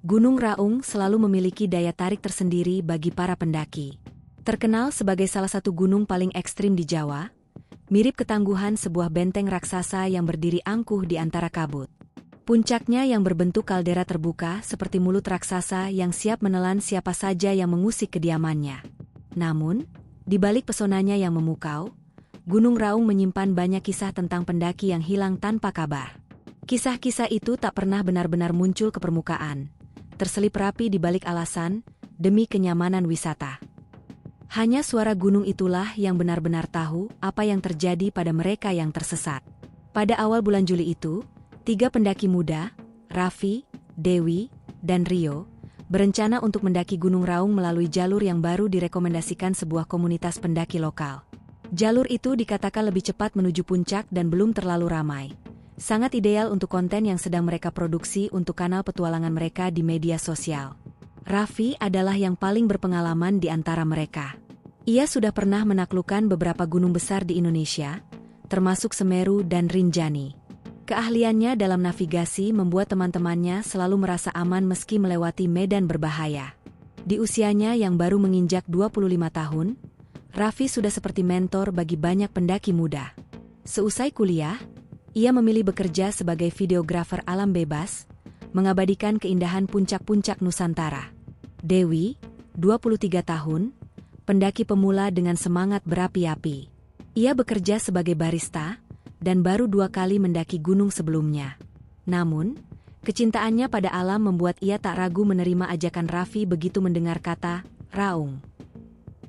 Gunung Raung selalu memiliki daya tarik tersendiri bagi para pendaki. Terkenal sebagai salah satu gunung paling ekstrim di Jawa, mirip ketangguhan sebuah benteng raksasa yang berdiri angkuh di antara kabut. Puncaknya yang berbentuk kaldera terbuka seperti mulut raksasa yang siap menelan siapa saja yang mengusik kediamannya. Namun, di balik pesonanya yang memukau, Gunung Raung menyimpan banyak kisah tentang pendaki yang hilang tanpa kabar. Kisah-kisah itu tak pernah benar-benar muncul ke permukaan, terselip rapi di balik alasan demi kenyamanan wisata. Hanya suara gunung itulah yang benar-benar tahu apa yang terjadi pada mereka yang tersesat. Pada awal bulan Juli itu, 3 pendaki muda, Raffi, Dewi, dan Rio, berencana untuk mendaki Gunung Raung melalui jalur yang baru direkomendasikan sebuah komunitas pendaki lokal. Jalur itu dikatakan lebih cepat menuju puncak dan belum terlalu ramai. Sangat ideal untuk konten yang sedang mereka produksi untuk kanal petualangan mereka di media sosial. Raffi adalah yang paling berpengalaman di antara mereka. Ia sudah pernah menaklukkan beberapa gunung besar di Indonesia, termasuk Semeru dan Rinjani. Keahliannya dalam navigasi membuat teman-temannya selalu merasa aman meski melewati medan berbahaya. Di usianya yang baru menginjak 25 tahun, Raffi sudah seperti mentor bagi banyak pendaki muda. Seusai kuliah, ia memilih bekerja sebagai videografer alam bebas, mengabadikan keindahan puncak-puncak Nusantara. Dewi, 23 tahun, pendaki pemula dengan semangat berapi-api. Ia bekerja sebagai barista, dan baru 2 kali mendaki gunung sebelumnya. Namun, kecintaannya pada alam membuat ia tak ragu menerima ajakan Raffi begitu mendengar kata Raung.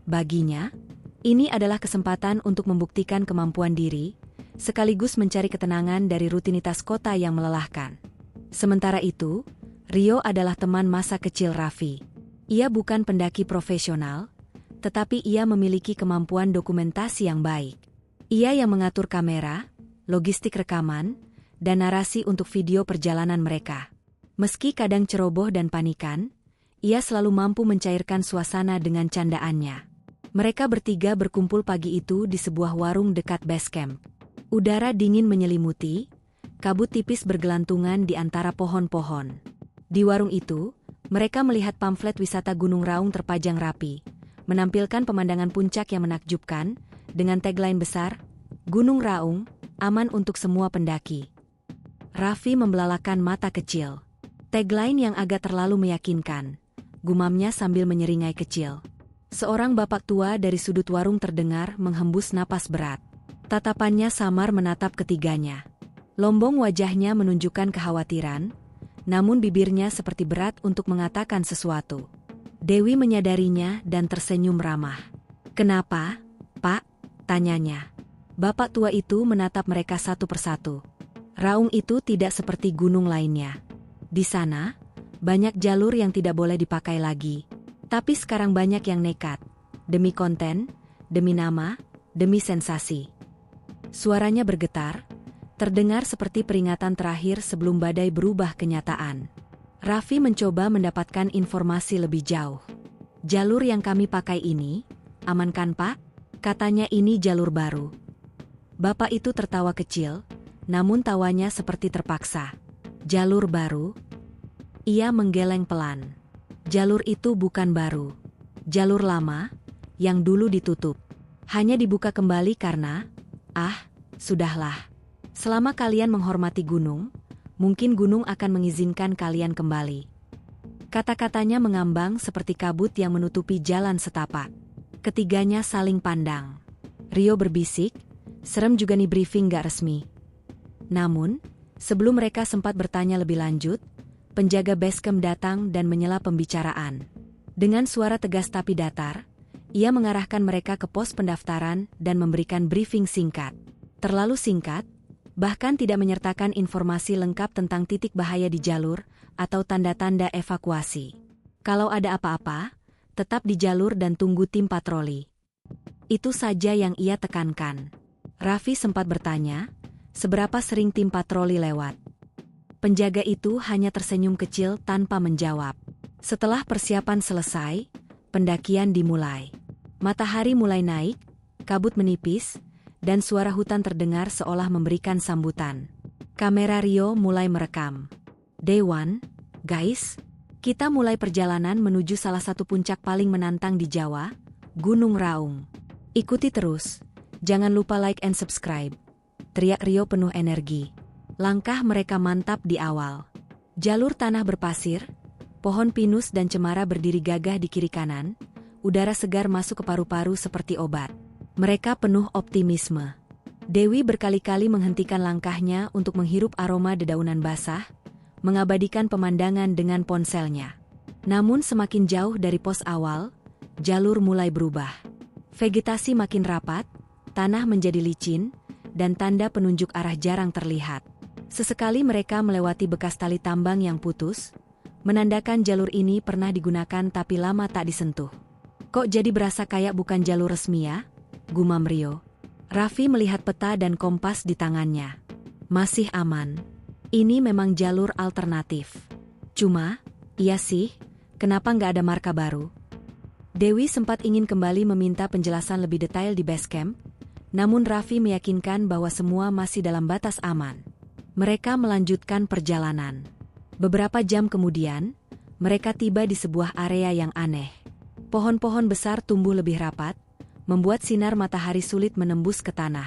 Baginya, ini adalah kesempatan untuk membuktikan kemampuan diri, sekaligus mencari ketenangan dari rutinitas kota yang melelahkan. Sementara itu, Rio adalah teman masa kecil Raffi. Ia bukan pendaki profesional, tetapi ia memiliki kemampuan dokumentasi yang baik. Ia yang mengatur kamera, logistik rekaman, dan narasi untuk video perjalanan mereka. Meski kadang ceroboh dan panikan, ia selalu mampu mencairkan suasana dengan candaannya. Mereka bertiga berkumpul pagi itu di sebuah warung dekat base camp. Udara dingin menyelimuti, kabut tipis bergelantungan di antara pohon-pohon. Di warung itu, mereka melihat pamflet wisata Gunung Raung terpajang rapi, menampilkan pemandangan puncak yang menakjubkan, dengan tagline besar, Gunung Raung, aman untuk semua pendaki. Raffi membelalakan mata kecil. Tagline yang agak terlalu meyakinkan, gumamnya sambil menyeringai kecil. Seorang bapak tua dari sudut warung terdengar menghembus napas berat. Tatapannya samar menatap ketiganya. Lombong wajahnya menunjukkan kekhawatiran, namun bibirnya seperti berat untuk mengatakan sesuatu. Dewi menyadarinya dan tersenyum ramah. "Kenapa, Pak?" tanyanya. Bapak tua itu menatap mereka satu persatu. Raung itu tidak seperti gunung lainnya. Di sana, banyak jalur yang tidak boleh dipakai lagi. Tapi sekarang banyak yang nekat. Demi konten, demi nama, demi sensasi. Suaranya bergetar, terdengar seperti peringatan terakhir sebelum badai berubah kenyataan. Raffi mencoba mendapatkan informasi lebih jauh. "Jalur yang kami pakai ini, aman kan Pak?" Katanya ini jalur baru. Bapak itu tertawa kecil, namun tawanya seperti terpaksa. "Jalur baru?" Ia menggeleng pelan. "Jalur itu bukan baru. Jalur lama, yang dulu ditutup. Hanya dibuka kembali karena... sudahlah. Selama kalian menghormati gunung, mungkin gunung akan mengizinkan kalian kembali." Kata-katanya mengambang seperti kabut yang menutupi jalan setapak. Ketiganya saling pandang. Rio berbisik, "Serem juga nih briefing gak resmi." Namun, sebelum mereka sempat bertanya lebih lanjut, penjaga basecamp datang dan menyela pembicaraan. Dengan suara tegas tapi datar, ia mengarahkan mereka ke pos pendaftaran dan memberikan briefing singkat. Terlalu singkat, bahkan tidak menyertakan informasi lengkap tentang titik bahaya di jalur atau tanda-tanda evakuasi. Kalau ada apa-apa, tetap di jalur dan tunggu tim patroli. Itu saja yang ia tekankan. Raffi sempat bertanya, seberapa sering tim patroli lewat. Penjaga itu hanya tersenyum kecil tanpa menjawab. Setelah persiapan selesai, pendakian dimulai. Matahari mulai naik, kabut menipis, dan suara hutan terdengar seolah memberikan sambutan. Kamera Rio mulai merekam. "Day one, guys, Kita mulai perjalanan menuju salah satu puncak paling menantang di Jawa, Gunung Raung. Ikuti terus, jangan lupa like and subscribe. Teriak Rio penuh energi. Langkah mereka mantap di awal. Jalur tanah berpasir, pohon pinus dan cemara berdiri gagah di kiri kanan, udara segar masuk ke paru-paru seperti obat. Mereka penuh optimisme. Dewi berkali-kali menghentikan langkahnya untuk menghirup aroma dedaunan basah, mengabadikan pemandangan dengan ponselnya. Namun semakin jauh dari pos awal, jalur mulai berubah. Vegetasi makin rapat, tanah menjadi licin, dan tanda penunjuk arah jarang terlihat. Sesekali mereka melewati bekas tali tambang yang putus, menandakan jalur ini pernah digunakan tapi lama tak disentuh. Kok jadi berasa kayak bukan jalur resmi ya? Gumam Rio. Raffi melihat peta dan kompas di tangannya. Masih aman. Ini memang jalur alternatif. Cuma, iya sih, kenapa nggak ada marka baru? Dewi sempat ingin kembali meminta penjelasan lebih detail di base camp, namun Raffi meyakinkan bahwa semua masih dalam batas aman. Mereka melanjutkan perjalanan. Beberapa jam kemudian, mereka tiba di sebuah area yang aneh. Pohon-pohon besar tumbuh lebih rapat, membuat sinar matahari sulit menembus ke tanah.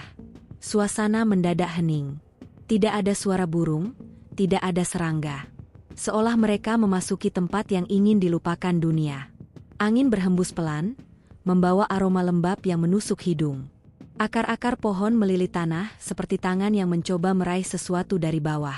Suasana mendadak hening. Tidak ada suara burung, tidak ada serangga. Seolah mereka memasuki tempat yang ingin dilupakan dunia. Angin berhembus pelan, membawa aroma lembab yang menusuk hidung. Akar-akar pohon melilit tanah seperti tangan yang mencoba meraih sesuatu dari bawah.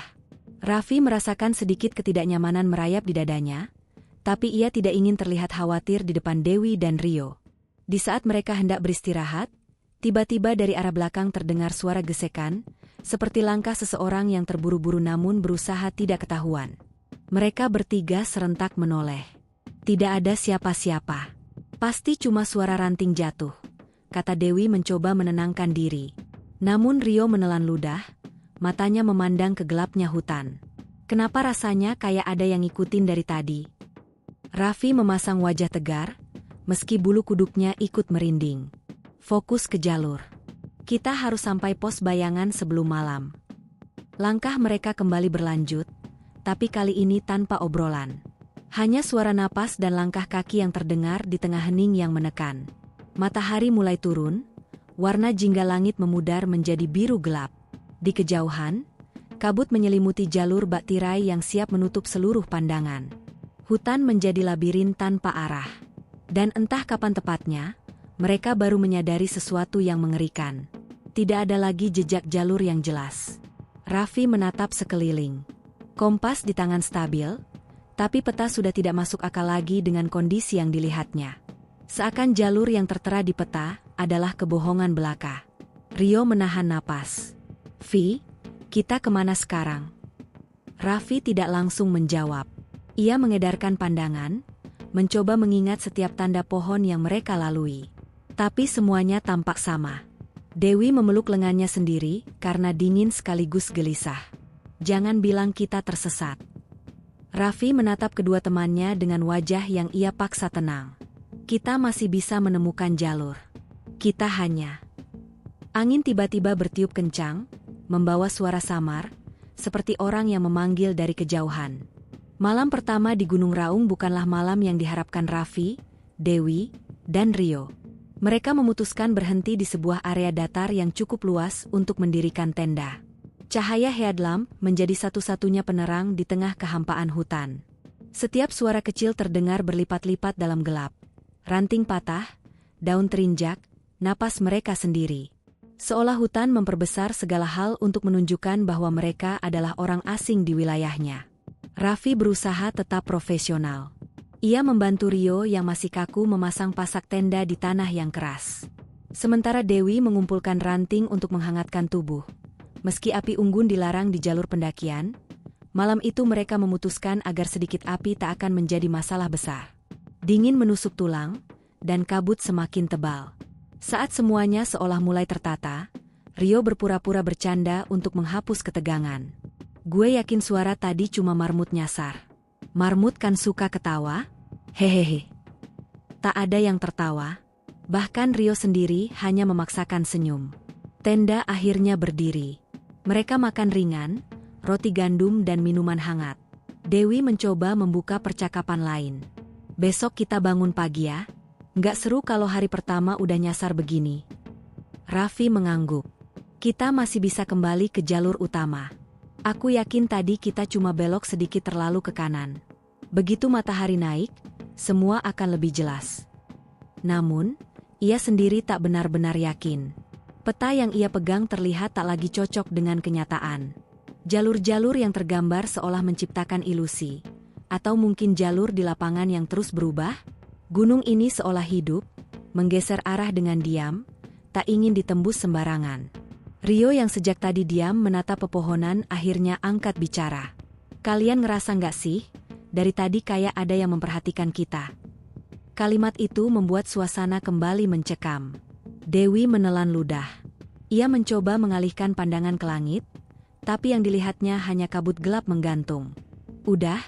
Raffi merasakan sedikit ketidaknyamanan merayap di dadanya, tapi ia tidak ingin terlihat khawatir di depan Dewi dan Rio. Di saat mereka hendak beristirahat, tiba-tiba dari arah belakang terdengar suara gesekan, seperti langkah seseorang yang terburu-buru namun berusaha tidak ketahuan. Mereka bertiga serentak menoleh. Tidak ada siapa-siapa. Pasti cuma suara ranting jatuh, kata Dewi mencoba menenangkan diri. Namun Rio menelan ludah, matanya memandang ke gelapnya hutan. Kenapa rasanya kayak ada yang ngikutin dari tadi? Raffi memasang wajah tegar, meski bulu kuduknya ikut merinding. Fokus ke jalur. Kita harus sampai pos bayangan sebelum malam. Langkah mereka kembali berlanjut, tapi kali ini tanpa obrolan. Hanya suara napas dan langkah kaki yang terdengar di tengah hening yang menekan. Matahari mulai turun, warna jingga langit memudar menjadi biru gelap. Di kejauhan, kabut menyelimuti jalur bak tirai yang siap menutup seluruh pandangan. Hutan menjadi labirin tanpa arah. Dan entah kapan tepatnya, mereka baru menyadari sesuatu yang mengerikan. Tidak ada lagi jejak jalur yang jelas. Raffi menatap sekeliling. Kompas di tangan stabil, tapi peta sudah tidak masuk akal lagi dengan kondisi yang dilihatnya. Seakan jalur yang tertera di peta adalah kebohongan belaka. Rio menahan napas. Vi, kita kemana sekarang? Raffi tidak langsung menjawab. Ia mengedarkan pandangan, mencoba mengingat setiap tanda pohon yang mereka lalui. Tapi semuanya tampak sama. Dewi memeluk lengannya sendiri karena dingin sekaligus gelisah. Jangan bilang kita tersesat. Raffi menatap kedua temannya dengan wajah yang ia paksa tenang. Kita masih bisa menemukan jalur. Kita hanya... Angin tiba-tiba bertiup kencang, membawa suara samar, seperti orang yang memanggil dari kejauhan. Malam pertama di Gunung Raung bukanlah malam yang diharapkan Raffi, Dewi, dan Rio. Mereka memutuskan berhenti di sebuah area datar yang cukup luas untuk mendirikan tenda. Cahaya headlamp menjadi satu-satunya penerang di tengah kehampaan hutan. Setiap suara kecil terdengar berlipat-lipat dalam gelap. Ranting patah, daun terinjak, napas mereka sendiri. Seolah hutan memperbesar segala hal untuk menunjukkan bahwa mereka adalah orang asing di wilayahnya. Raffi berusaha tetap profesional. Ia membantu Rio yang masih kaku memasang pasak tenda di tanah yang keras. Sementara Dewi mengumpulkan ranting untuk menghangatkan tubuh. Meski api unggun dilarang di jalur pendakian, malam itu mereka memutuskan agar sedikit api tak akan menjadi masalah besar. Dingin menusuk tulang, dan kabut semakin tebal. Saat semuanya seolah mulai tertata, Rio berpura-pura bercanda untuk menghapus ketegangan. Gue yakin suara tadi cuma marmut nyasar. Marmut kan suka ketawa? Hehehe. Tak ada yang tertawa. Bahkan Rio sendiri hanya memaksakan senyum. Tenda akhirnya berdiri. Mereka makan ringan, roti gandum dan minuman hangat. Dewi mencoba membuka percakapan lain. Besok kita bangun pagi ya. Nggak seru kalau hari pertama udah nyasar begini. Raffi mengangguk. Kita masih bisa kembali ke jalur utama. Aku yakin tadi kita cuma belok sedikit terlalu ke kanan. Begitu matahari naik, semua akan lebih jelas. Namun, ia sendiri tak benar-benar yakin. Peta yang ia pegang terlihat tak lagi cocok dengan kenyataan. Jalur-jalur yang tergambar seolah menciptakan ilusi. Atau mungkin jalur di lapangan yang terus berubah? Gunung ini seolah hidup, menggeser arah dengan diam, tak ingin ditembus sembarangan. Rio yang sejak tadi diam menatap pepohonan akhirnya angkat bicara. Kalian ngerasa nggak sih? Dari tadi kayak ada yang memperhatikan kita. Kalimat itu membuat suasana kembali mencekam. Dewi menelan ludah. Ia mencoba mengalihkan pandangan ke langit, tapi yang dilihatnya hanya kabut gelap menggantung. Udah,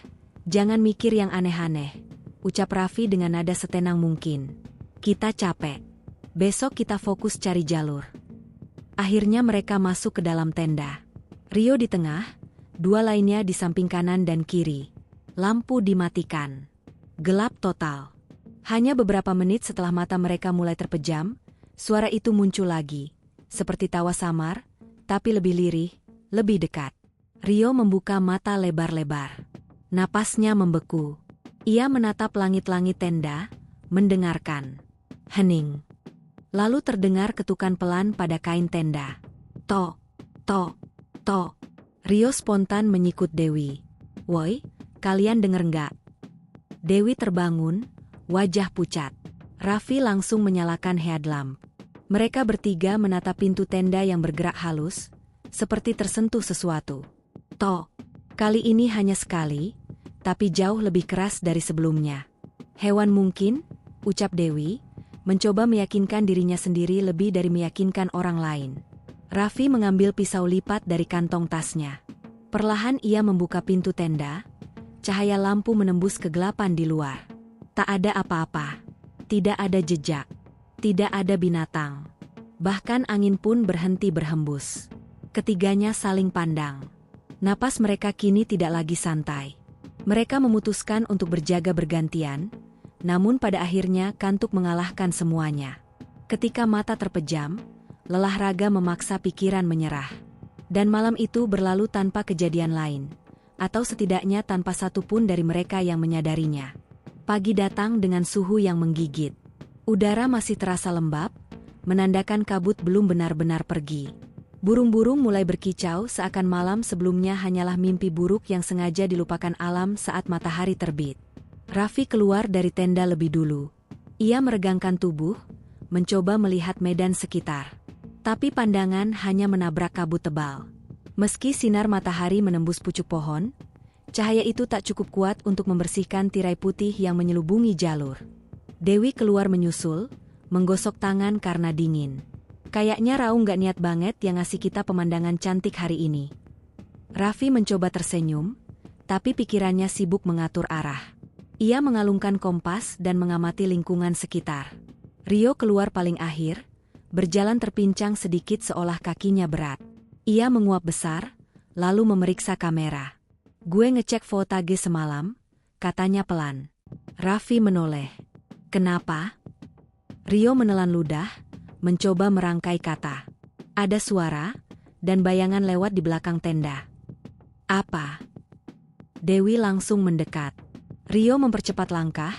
jangan mikir yang aneh-aneh, ucap Raffi dengan nada setenang mungkin. Kita capek. Besok kita fokus cari jalur. Akhirnya mereka masuk ke dalam tenda. Rio di tengah, dua lainnya di samping kanan dan kiri. Lampu dimatikan. Gelap total. Hanya beberapa menit setelah mata mereka mulai terpejam, suara itu muncul lagi. Seperti tawa samar, tapi lebih lirih, lebih dekat. Rio membuka mata lebar-lebar. Napasnya membeku. Ia menatap langit-langit tenda, mendengarkan. Hening. Lalu terdengar ketukan pelan pada kain tenda. Tok, tok, tok. Rio spontan menyikut Dewi. Woi, kalian denger nggak? Dewi terbangun, wajah pucat. Raffi langsung menyalakan headlamp. Mereka bertiga menatap pintu tenda yang bergerak halus, seperti tersentuh sesuatu. Tok, kali ini hanya sekali, tapi jauh lebih keras dari sebelumnya. Hewan mungkin, ucap Dewi, mencoba meyakinkan dirinya sendiri lebih dari meyakinkan orang lain. Raffi mengambil pisau lipat dari kantong tasnya. Perlahan ia membuka pintu tenda, cahaya lampu menembus kegelapan di luar. Tak ada apa-apa. Tidak ada jejak. Tidak ada binatang. Bahkan angin pun berhenti berhembus. Ketiganya saling pandang. Napas mereka kini tidak lagi santai. Mereka memutuskan untuk berjaga bergantian, namun pada akhirnya kantuk mengalahkan semuanya. Ketika mata terpejam, lelah raga memaksa pikiran menyerah. Dan malam itu berlalu tanpa kejadian lain, atau setidaknya tanpa satu pun dari mereka yang menyadarinya. Pagi datang dengan suhu yang menggigit. Udara masih terasa lembab, menandakan kabut belum benar-benar pergi. Burung-burung mulai berkicau seakan malam sebelumnya hanyalah mimpi buruk yang sengaja dilupakan alam saat matahari terbit. Raffi keluar dari tenda lebih dulu. Ia meregangkan tubuh, mencoba melihat medan sekitar. Tapi pandangan hanya menabrak kabut tebal. Meski sinar matahari menembus pucuk pohon, cahaya itu tak cukup kuat untuk membersihkan tirai putih yang menyelubungi jalur. Dewi keluar menyusul, menggosok tangan karena dingin. Kayaknya Raung gak niat banget yang ngasih kita pemandangan cantik hari ini. Raffi mencoba tersenyum, tapi pikirannya sibuk mengatur arah. Ia mengalungkan kompas dan mengamati lingkungan sekitar. Rio keluar paling akhir, berjalan terpincang sedikit seolah kakinya berat. Ia menguap besar, lalu memeriksa kamera. Gue ngecek footage semalam, katanya pelan. Raffi menoleh. Kenapa? Rio menelan ludah, mencoba merangkai kata. Ada suara, dan bayangan lewat di belakang tenda. Apa? Dewi langsung mendekat. Rio mempercepat langkah,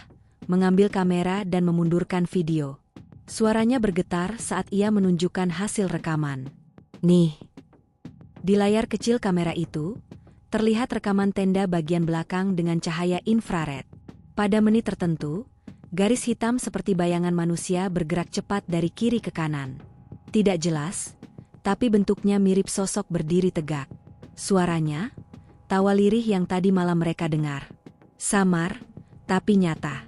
mengambil kamera dan memundurkan video. Suaranya bergetar saat ia menunjukkan hasil rekaman. Nih. Di layar kecil kamera itu, terlihat rekaman tenda bagian belakang dengan cahaya infrared. Pada menit tertentu, garis hitam seperti bayangan manusia bergerak cepat dari kiri ke kanan. Tidak jelas, tapi bentuknya mirip sosok berdiri tegak. Suaranya, tawa lirih yang tadi malam mereka dengar. Samar, tapi nyata.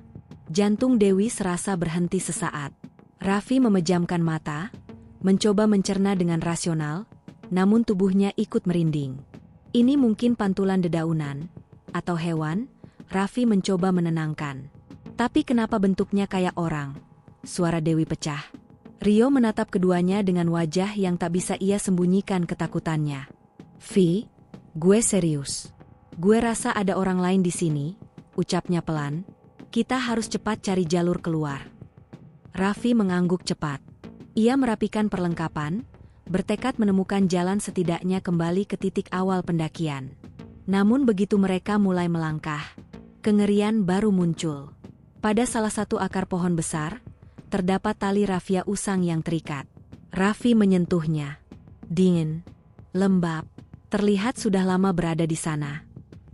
Jantung Dewi serasa berhenti sesaat. Raffi memejamkan mata, mencoba mencerna dengan rasional, namun tubuhnya ikut merinding. Ini mungkin pantulan dedaunan, atau hewan. Raffi mencoba menenangkan. Tapi kenapa bentuknya kayak orang? Suara Dewi pecah. Rio menatap keduanya dengan wajah yang tak bisa ia sembunyikan ketakutannya. Vi, gue serius. Gue rasa ada orang lain di sini, ucapnya pelan. Kita harus cepat cari jalur keluar. Raffi mengangguk cepat. Ia merapikan perlengkapan, bertekad menemukan jalan setidaknya kembali ke titik awal pendakian. Namun begitu mereka mulai melangkah, kengerian baru muncul. Pada salah satu akar pohon besar, terdapat tali rafia usang yang terikat. Raffi menyentuhnya. Dingin, lembab, terlihat sudah lama berada di sana.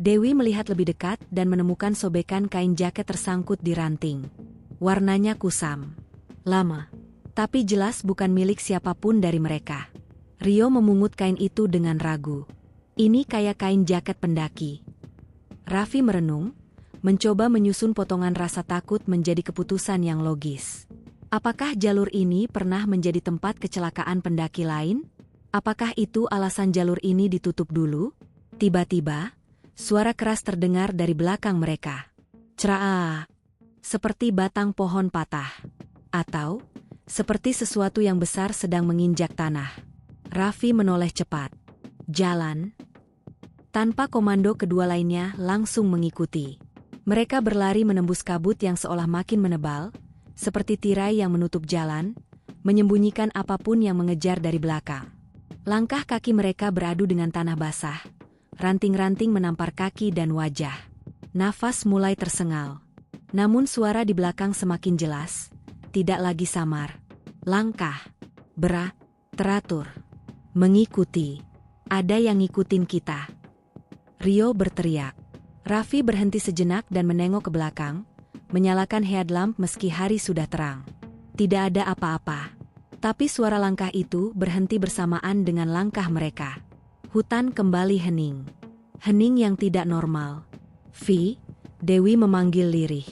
Dewi melihat lebih dekat dan menemukan sobekan kain jaket tersangkut di ranting. Warnanya kusam, lama, tapi jelas bukan milik siapapun dari mereka. Rio memungut kain itu dengan ragu. Ini kayak kain jaket pendaki. Raffi merenung, mencoba menyusun potongan rasa takut menjadi keputusan yang logis. Apakah jalur ini pernah menjadi tempat kecelakaan pendaki lain? Apakah itu alasan jalur ini ditutup dulu? Tiba-tiba, suara keras terdengar dari belakang mereka. Ceraa! Seperti batang pohon patah. Atau, seperti sesuatu yang besar sedang menginjak tanah. Raffi menoleh cepat. Jalan. Tanpa komando kedua lainnya langsung mengikuti. Mereka berlari menembus kabut yang seolah makin menebal, seperti tirai yang menutup jalan, menyembunyikan apapun yang mengejar dari belakang. Langkah kaki mereka beradu dengan tanah basah. Ranting-ranting menampar kaki dan wajah. Nafas mulai tersengal. Namun suara di belakang semakin jelas, tidak lagi samar. Langkah, berat, teratur. Mengikuti. Ada yang ngikutin kita. Rio berteriak. Raffi berhenti sejenak dan menengok ke belakang, menyalakan headlamp meski hari sudah terang. Tidak ada apa-apa. Tapi suara langkah itu berhenti bersamaan dengan langkah mereka. Hutan kembali hening. Hening yang tidak normal. Vi, Dewi memanggil lirih.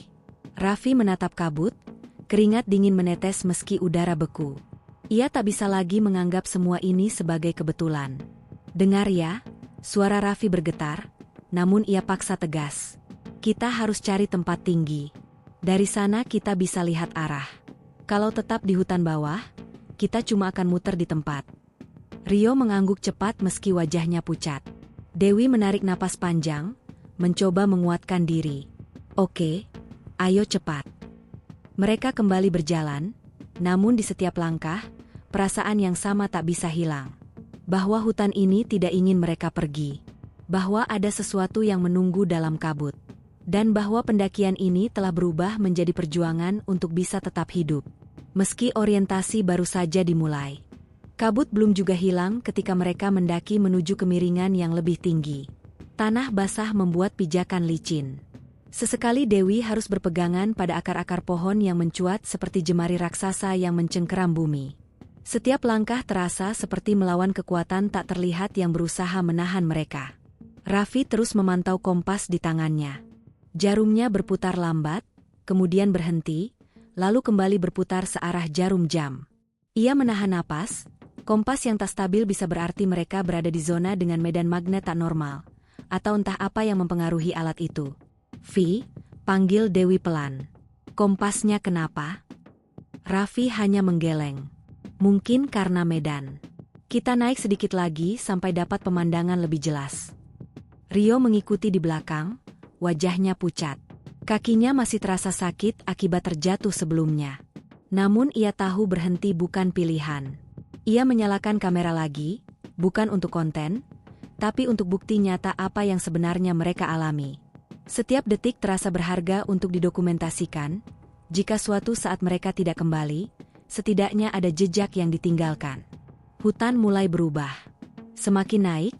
Raffi menatap kabut, keringat dingin menetes meski udara beku. Ia tak bisa lagi menganggap semua ini sebagai kebetulan. Dengar ya, suara Raffi bergetar, namun ia paksa tegas. Kita harus cari tempat tinggi. Dari sana kita bisa lihat arah. Kalau tetap di hutan bawah, kita cuma akan muter di tempat. Rio mengangguk cepat meski wajahnya pucat. Dewi menarik napas panjang, mencoba menguatkan diri. Oke, ayo cepat. Mereka kembali berjalan, namun di setiap langkah, perasaan yang sama tak bisa hilang. Bahwa hutan ini tidak ingin mereka pergi. Bahwa ada sesuatu yang menunggu dalam kabut. Dan bahwa pendakian ini telah berubah menjadi perjuangan untuk bisa tetap hidup. Meski orientasi baru saja dimulai. Kabut belum juga hilang ketika mereka mendaki menuju kemiringan yang lebih tinggi. Tanah basah membuat pijakan licin. Sesekali Dewi harus berpegangan pada akar-akar pohon yang mencuat seperti jemari raksasa yang mencengkeram bumi. Setiap langkah terasa seperti melawan kekuatan tak terlihat yang berusaha menahan mereka. Raffi terus memantau kompas di tangannya. Jarumnya berputar lambat, kemudian berhenti, lalu kembali berputar searah jarum jam. Ia menahan napas, kompas yang tak stabil bisa berarti mereka berada di zona dengan medan magnet tak normal, atau entah apa yang mempengaruhi alat itu. Vi, panggil Dewi pelan. Kompasnya kenapa? Raffi hanya menggeleng. Mungkin karena medan. Kita naik sedikit lagi sampai dapat pemandangan lebih jelas. Rio mengikuti di belakang, wajahnya pucat. Kakinya masih terasa sakit akibat terjatuh sebelumnya. Namun ia tahu berhenti bukan pilihan. Ia menyalakan kamera lagi, bukan untuk konten, tapi untuk bukti nyata apa yang sebenarnya mereka alami. Setiap detik terasa berharga untuk didokumentasikan. Jika suatu saat mereka tidak kembali, setidaknya ada jejak yang ditinggalkan. Hutan mulai berubah. Semakin naik,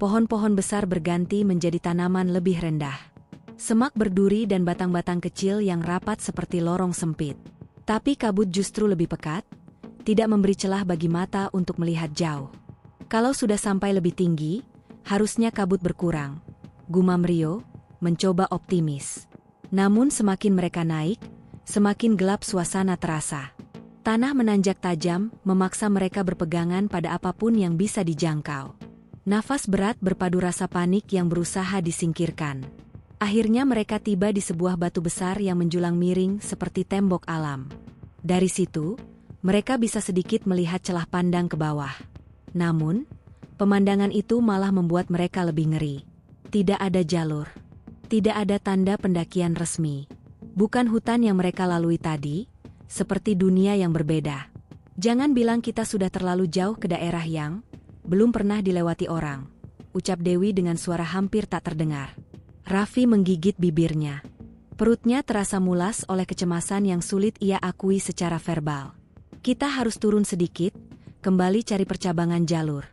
pohon-pohon besar berganti menjadi tanaman lebih rendah. Semak berduri dan batang-batang kecil yang rapat seperti lorong sempit. Tapi kabut justru lebih pekat, tidak memberi celah bagi mata untuk melihat jauh. Kalau sudah sampai lebih tinggi, harusnya kabut berkurang. Gumam Rio, mencoba optimis. Namun semakin mereka naik, semakin gelap suasana terasa. Tanah menanjak tajam, memaksa mereka berpegangan pada apapun yang bisa dijangkau. Nafas berat berpadu rasa panik yang berusaha disingkirkan. Akhirnya mereka tiba di sebuah batu besar yang menjulang miring seperti tembok alam. Dari situ, mereka bisa sedikit melihat celah pandang ke bawah. Namun, pemandangan itu malah membuat mereka lebih ngeri. Tidak ada jalur. Tidak ada tanda pendakian resmi. Bukan hutan yang mereka lalui tadi, seperti dunia yang berbeda. Jangan bilang kita sudah terlalu jauh ke daerah yang belum pernah dilewati orang, ucap Dewi dengan suara hampir tak terdengar. Raffi menggigit bibirnya. Perutnya terasa mulas oleh kecemasan yang sulit ia akui secara verbal. Kita harus turun sedikit, kembali cari percabangan jalur,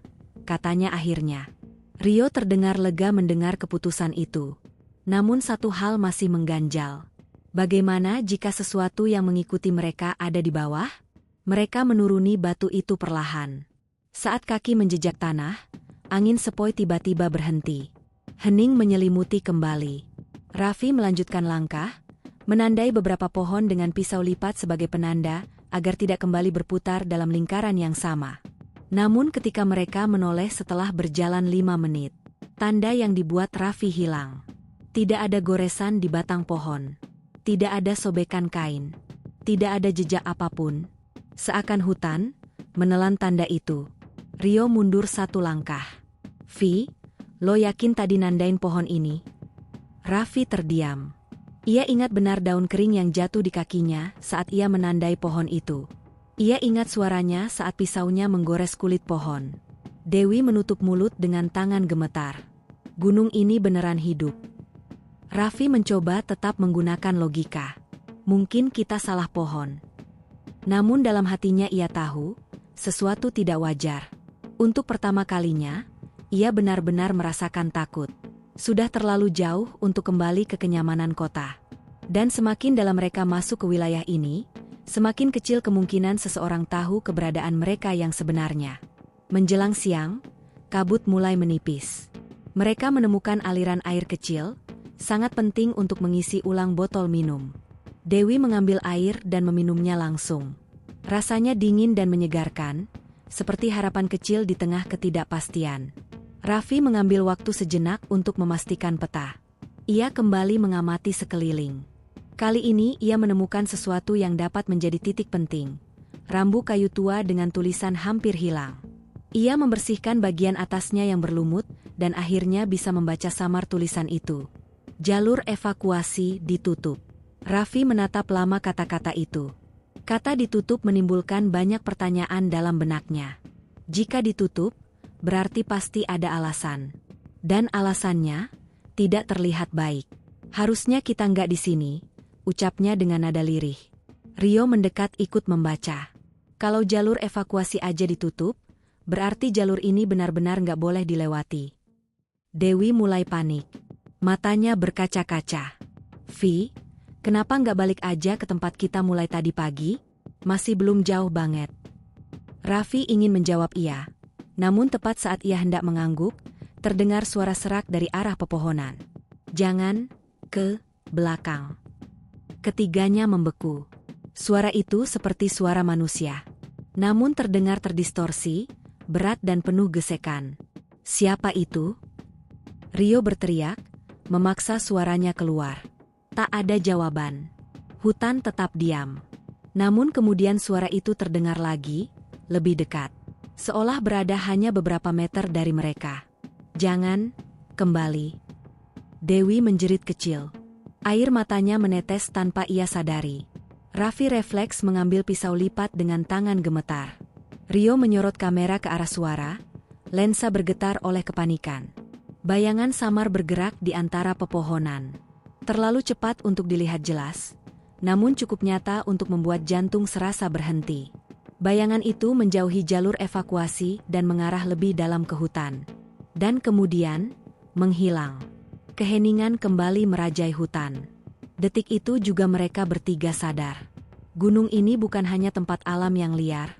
katanya akhirnya. Rio terdengar lega mendengar keputusan itu. Namun satu hal masih mengganjal. Bagaimana jika sesuatu yang mengikuti mereka ada di bawah? Mereka menuruni batu itu perlahan. Saat kaki menjejak tanah, angin sepoi tiba-tiba berhenti. Hening menyelimuti kembali. Raffi melanjutkan langkah, menandai beberapa pohon dengan pisau lipat sebagai penanda agar tidak kembali berputar dalam lingkaran yang sama. Namun ketika mereka menoleh setelah berjalan 5 menit, tanda yang dibuat Raffi hilang. Tidak ada goresan di batang pohon. Tidak ada sobekan kain. Tidak ada jejak apapun. Seakan hutan menelan tanda itu. Rio mundur 1 langkah. Vi, lo yakin tadi nandain pohon ini? Raffi terdiam. Ia ingat benar daun kering yang jatuh di kakinya saat ia menandai pohon itu. Ia ingat suaranya saat pisaunya menggores kulit pohon. Dewi menutup mulut dengan tangan gemetar. Gunung ini beneran hidup. Raffi mencoba tetap menggunakan logika. Mungkin kita salah pohon. Namun dalam hatinya ia tahu, sesuatu tidak wajar. Untuk pertama kalinya, ia benar-benar merasakan takut. Sudah terlalu jauh untuk kembali ke kenyamanan kota. Dan semakin dalam mereka masuk ke wilayah ini, semakin kecil kemungkinan seseorang tahu keberadaan mereka yang sebenarnya. Menjelang siang, kabut mulai menipis. Mereka menemukan aliran air kecil, sangat penting untuk mengisi ulang botol minum. Dewi mengambil air dan meminumnya langsung. Rasanya dingin dan menyegarkan, seperti harapan kecil di tengah ketidakpastian. Raffi mengambil waktu sejenak untuk memastikan peta. Ia kembali mengamati sekeliling. Kali ini ia menemukan sesuatu yang dapat menjadi titik penting. Rambu kayu tua dengan tulisan hampir hilang. Ia membersihkan bagian atasnya yang berlumut dan akhirnya bisa membaca samar tulisan itu. Jalur evakuasi ditutup. Raffi menatap lama kata-kata itu. Kata ditutup menimbulkan banyak pertanyaan dalam benaknya. Jika ditutup, berarti pasti ada alasan. Dan alasannya tidak terlihat baik. Harusnya kita nggak di sini, ucapnya dengan nada lirih. Rio mendekat ikut membaca. Kalau jalur evakuasi aja ditutup, berarti jalur ini benar-benar nggak boleh dilewati. Dewi mulai panik. Matanya berkaca-kaca. Vi, kenapa nggak balik aja ke tempat kita mulai tadi pagi? Masih belum jauh banget. Raffi ingin menjawab iya. Namun tepat saat ia hendak mengangguk, terdengar suara serak dari arah pepohonan. Jangan ke belakang. Ketiganya membeku. Suara itu seperti suara manusia. Namun terdengar terdistorsi, berat dan penuh gesekan. Siapa itu? Rio berteriak, memaksa suaranya keluar. Tak ada jawaban. Hutan tetap diam. Namun kemudian suara itu terdengar lagi, lebih dekat. Seolah berada hanya beberapa meter dari mereka. Jangan kembali. Dewi menjerit kecil. Air matanya menetes tanpa ia sadari. Raffi refleks mengambil pisau lipat dengan tangan gemetar. Rio menyorot kamera ke arah suara, lensa bergetar oleh kepanikan. Bayangan samar bergerak di antara pepohonan. Terlalu cepat untuk dilihat jelas, namun cukup nyata untuk membuat jantung serasa berhenti. Bayangan itu menjauhi jalur evakuasi dan mengarah lebih dalam ke hutan. Dan kemudian, menghilang. Keheningan kembali merajai hutan. Detik itu juga mereka bertiga sadar. Gunung ini bukan hanya tempat alam yang liar,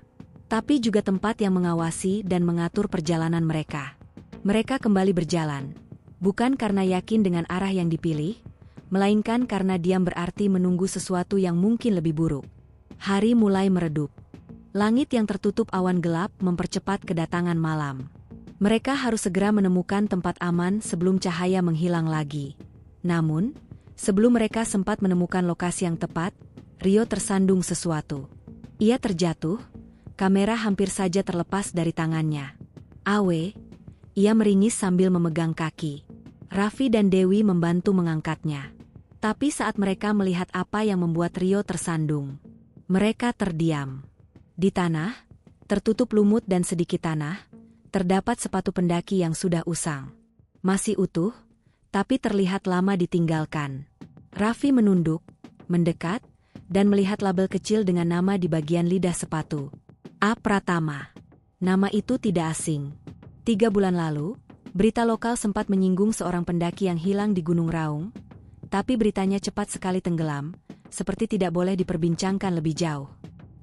tapi juga tempat yang mengawasi dan mengatur perjalanan mereka. Mereka kembali berjalan, bukan karena yakin dengan arah yang dipilih, melainkan karena diam berarti menunggu sesuatu yang mungkin lebih buruk. Hari mulai meredup. Langit yang tertutup awan gelap mempercepat kedatangan malam. Mereka harus segera menemukan tempat aman sebelum cahaya menghilang lagi. Namun, sebelum mereka sempat menemukan lokasi yang tepat, Rio tersandung sesuatu. Ia terjatuh, kamera hampir saja terlepas dari tangannya. Awe, ia meringis sambil memegang kaki. Raffi dan Dewi membantu mengangkatnya. Tapi saat mereka melihat apa yang membuat Rio tersandung, mereka terdiam. Di tanah, tertutup lumut dan sedikit tanah, terdapat sepatu pendaki yang sudah usang. Masih utuh, tapi terlihat lama ditinggalkan. Raffi menunduk, mendekat, dan melihat label kecil dengan nama di bagian lidah sepatu. A. Pratama. Nama itu tidak asing. 3 bulan lalu, berita lokal sempat menyinggung seorang pendaki yang hilang di Gunung Raung, tapi beritanya cepat sekali tenggelam, seperti tidak boleh diperbincangkan lebih jauh.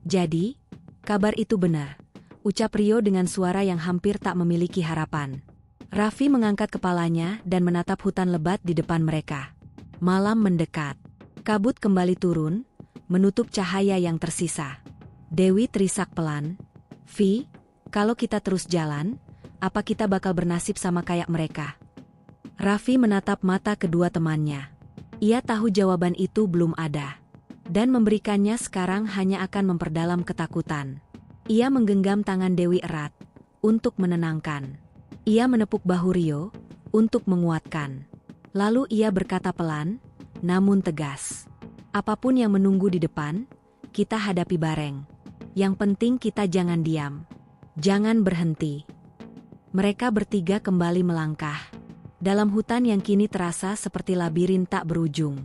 Jadi, kabar itu benar, ucap Rio dengan suara yang hampir tak memiliki harapan. Raffi mengangkat kepalanya dan menatap hutan lebat di depan mereka. Malam mendekat. Kabut kembali turun, menutup cahaya yang tersisa. Dewi terisak pelan, "Vi, kalau kita terus jalan, apa kita bakal bernasib sama kayak mereka?" Raffi menatap mata kedua temannya. Ia tahu jawaban itu belum ada. Dan memberikannya sekarang hanya akan memperdalam ketakutan. Ia menggenggam tangan Dewi erat, untuk menenangkan. Ia menepuk bahu Rio, untuk menguatkan. Lalu ia berkata pelan, namun tegas. "Apapun yang menunggu di depan, kita hadapi bareng. Yang penting kita jangan diam. Jangan berhenti." Mereka bertiga kembali melangkah. Dalam hutan yang kini terasa seperti labirin tak berujung.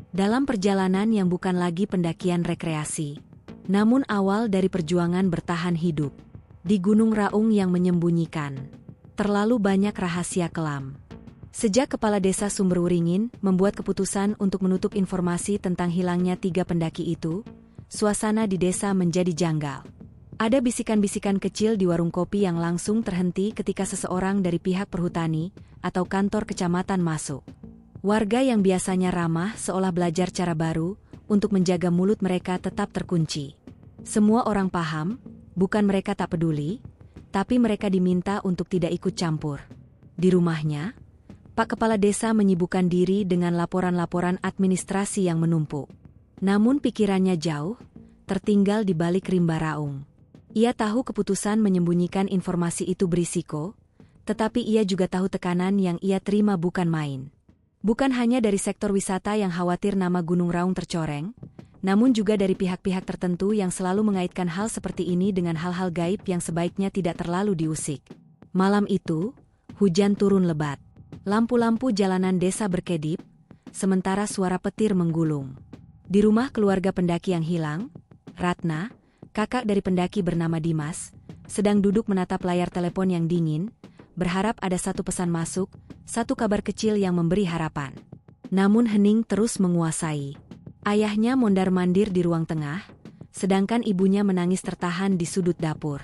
Dalam perjalanan yang bukan lagi pendakian rekreasi, namun awal dari perjuangan bertahan hidup. Di Gunung Raung yang menyembunyikan terlalu banyak rahasia kelam. Sejak Kepala Desa Sumberwuringin membuat keputusan untuk menutup informasi tentang hilangnya 3 pendaki itu, suasana di desa menjadi janggal. Ada bisikan-bisikan kecil di warung kopi yang langsung terhenti ketika seseorang dari pihak perhutani atau kantor kecamatan masuk. Warga yang biasanya ramah seolah belajar cara baru untuk menjaga mulut mereka tetap terkunci. Semua orang paham, bukan mereka tak peduli, tapi mereka diminta untuk tidak ikut campur. Di rumahnya, Pak Kepala Desa menyibukkan diri dengan laporan-laporan administrasi yang menumpuk. Namun pikirannya jauh, tertinggal di balik rimba Raung. Ia tahu keputusan menyembunyikan informasi itu berisiko, tetapi ia juga tahu tekanan yang ia terima bukan main. Bukan hanya dari sektor wisata yang khawatir nama Gunung Raung tercoreng, namun juga dari pihak-pihak tertentu yang selalu mengaitkan hal seperti ini dengan hal-hal gaib yang sebaiknya tidak terlalu diusik. Malam itu, hujan turun lebat. Lampu-lampu jalanan desa berkedip, sementara suara petir menggulung. Di rumah keluarga pendaki yang hilang, Ratna, kakak dari pendaki bernama Dimas, sedang duduk menatap layar telepon yang dingin, berharap ada satu pesan masuk, satu kabar kecil yang memberi harapan. Namun hening terus menguasai. Ayahnya mondar-mandir di ruang tengah, sedangkan ibunya menangis tertahan di sudut dapur.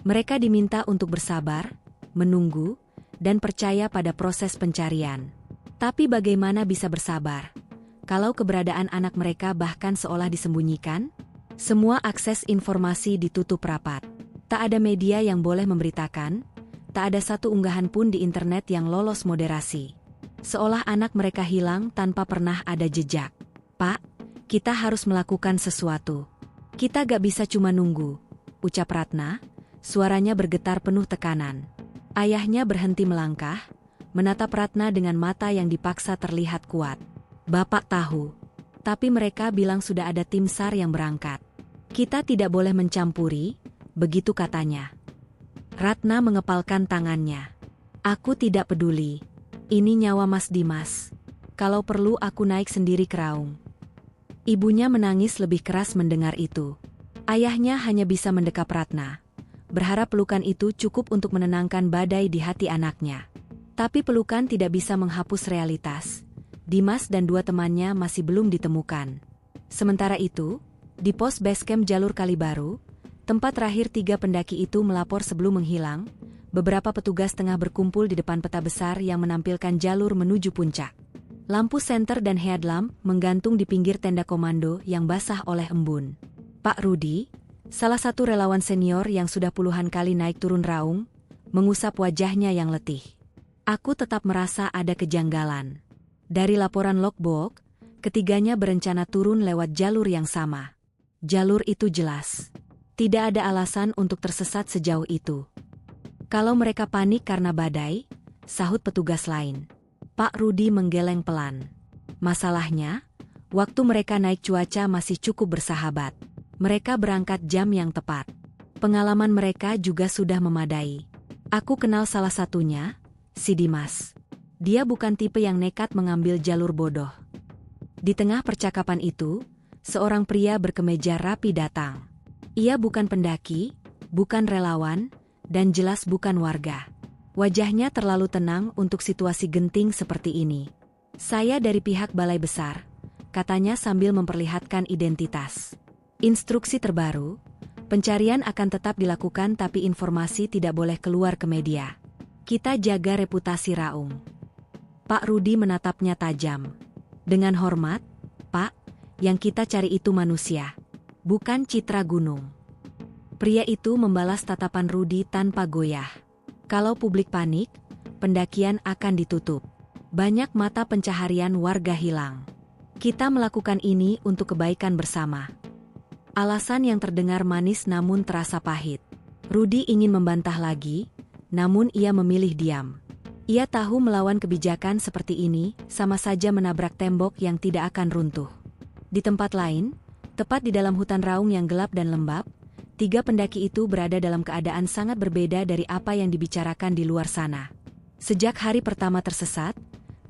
Mereka diminta untuk bersabar, menunggu, dan percaya pada proses pencarian. Tapi bagaimana bisa bersabar kalau keberadaan anak mereka bahkan seolah disembunyikan? Semua akses informasi ditutup rapat. Tak ada media yang boleh memberitakan, tak ada satu unggahan pun di internet yang lolos moderasi. Seolah anak mereka hilang tanpa pernah ada jejak. "Pak, kita harus melakukan sesuatu. Kita gak bisa cuma nunggu," ucap Ratna, suaranya bergetar penuh tekanan. Ayahnya berhenti melangkah, menatap Ratna dengan mata yang dipaksa terlihat kuat. "Bapak tahu, tapi mereka bilang sudah ada tim SAR yang berangkat. Kita tidak boleh mencampuri," begitu katanya. Ratna mengepalkan tangannya. "Aku tidak peduli. Ini nyawa Mas Dimas. Kalau perlu aku naik sendiri ke Raung." Ibunya menangis lebih keras mendengar itu. Ayahnya hanya bisa mendekap Ratna, berharap pelukan itu cukup untuk menenangkan badai di hati anaknya. Tapi pelukan tidak bisa menghapus realitas. Dimas dan 2 temannya masih belum ditemukan. Sementara itu, di pos basecamp jalur Kalibaru, tempat terakhir 3 pendaki itu melapor sebelum menghilang, beberapa petugas tengah berkumpul di depan peta besar yang menampilkan jalur menuju puncak. Lampu senter dan headlamp menggantung di pinggir tenda komando yang basah oleh embun. Pak Rudi, salah satu relawan senior yang sudah puluhan kali naik turun Raung, mengusap wajahnya yang letih. "Aku tetap merasa ada kejanggalan. Dari laporan logbook, ketiganya berencana turun lewat jalur yang sama. Jalur itu jelas. Tidak ada alasan untuk tersesat sejauh itu." "Kalau mereka panik karena badai," sahut petugas lain, Pak Rudi menggeleng pelan. Masalahnya, waktu mereka naik cuaca masih cukup bersahabat. Mereka berangkat jam yang tepat. Pengalaman mereka juga sudah memadai. Aku kenal salah satunya, si Dimas. Dia bukan tipe yang nekat mengambil jalur bodoh. Di tengah percakapan itu, seorang pria berkemeja rapi datang. Ia bukan pendaki, bukan relawan, dan jelas bukan warga. Wajahnya terlalu tenang untuk situasi genting seperti ini. "Saya dari pihak Balai Besar," katanya sambil memperlihatkan identitas. "Instruksi terbaru, pencarian akan tetap dilakukan tapi informasi tidak boleh keluar ke media. Kita jaga reputasi Raung." Pak Rudi menatapnya tajam. "Dengan hormat, Pak, yang kita cari itu manusia, bukan citra gunung." Pria itu membalas tatapan Rudi tanpa goyah. Kalau publik panik, pendakian akan ditutup. Banyak mata pencaharian warga hilang. Kita melakukan ini untuk kebaikan bersama. Alasan yang terdengar manis namun terasa pahit. Rudi ingin membantah lagi, namun ia memilih diam. Ia tahu melawan kebijakan seperti ini sama saja menabrak tembok yang tidak akan runtuh. Di tempat lain, tepat di dalam hutan raung yang gelap dan lembab, 3 pendaki itu berada dalam keadaan sangat berbeda dari apa yang dibicarakan di luar sana. Sejak hari pertama tersesat,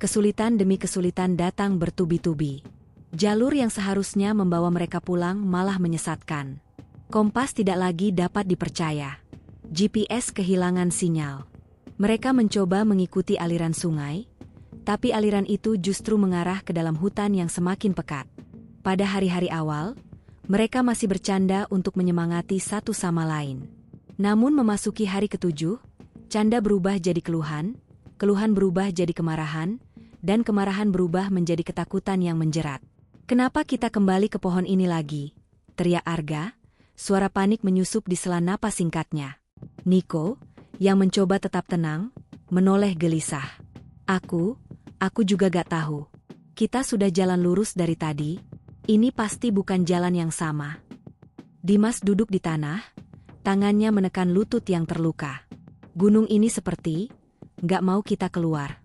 kesulitan demi kesulitan datang bertubi-tubi. Jalur yang seharusnya membawa mereka pulang malah menyesatkan. Kompas tidak lagi dapat dipercaya. GPS kehilangan sinyal. Mereka mencoba mengikuti aliran sungai, tapi aliran itu justru mengarah ke dalam hutan yang semakin pekat. Pada hari-hari awal, mereka masih bercanda untuk menyemangati satu sama lain. Namun memasuki hari ke-7, canda berubah jadi keluhan, keluhan berubah jadi kemarahan, dan kemarahan berubah menjadi ketakutan yang menjerat. "Kenapa kita kembali ke pohon ini lagi?" teriak Arga, suara panik menyusup di sela napas singkatnya. Niko, yang mencoba tetap tenang, menoleh gelisah. Aku juga gak tahu. Kita sudah jalan lurus dari tadi. Ini pasti bukan jalan yang sama." Dimas duduk di tanah, tangannya menekan lutut yang terluka. "Gunung ini seperti nggak mau kita keluar.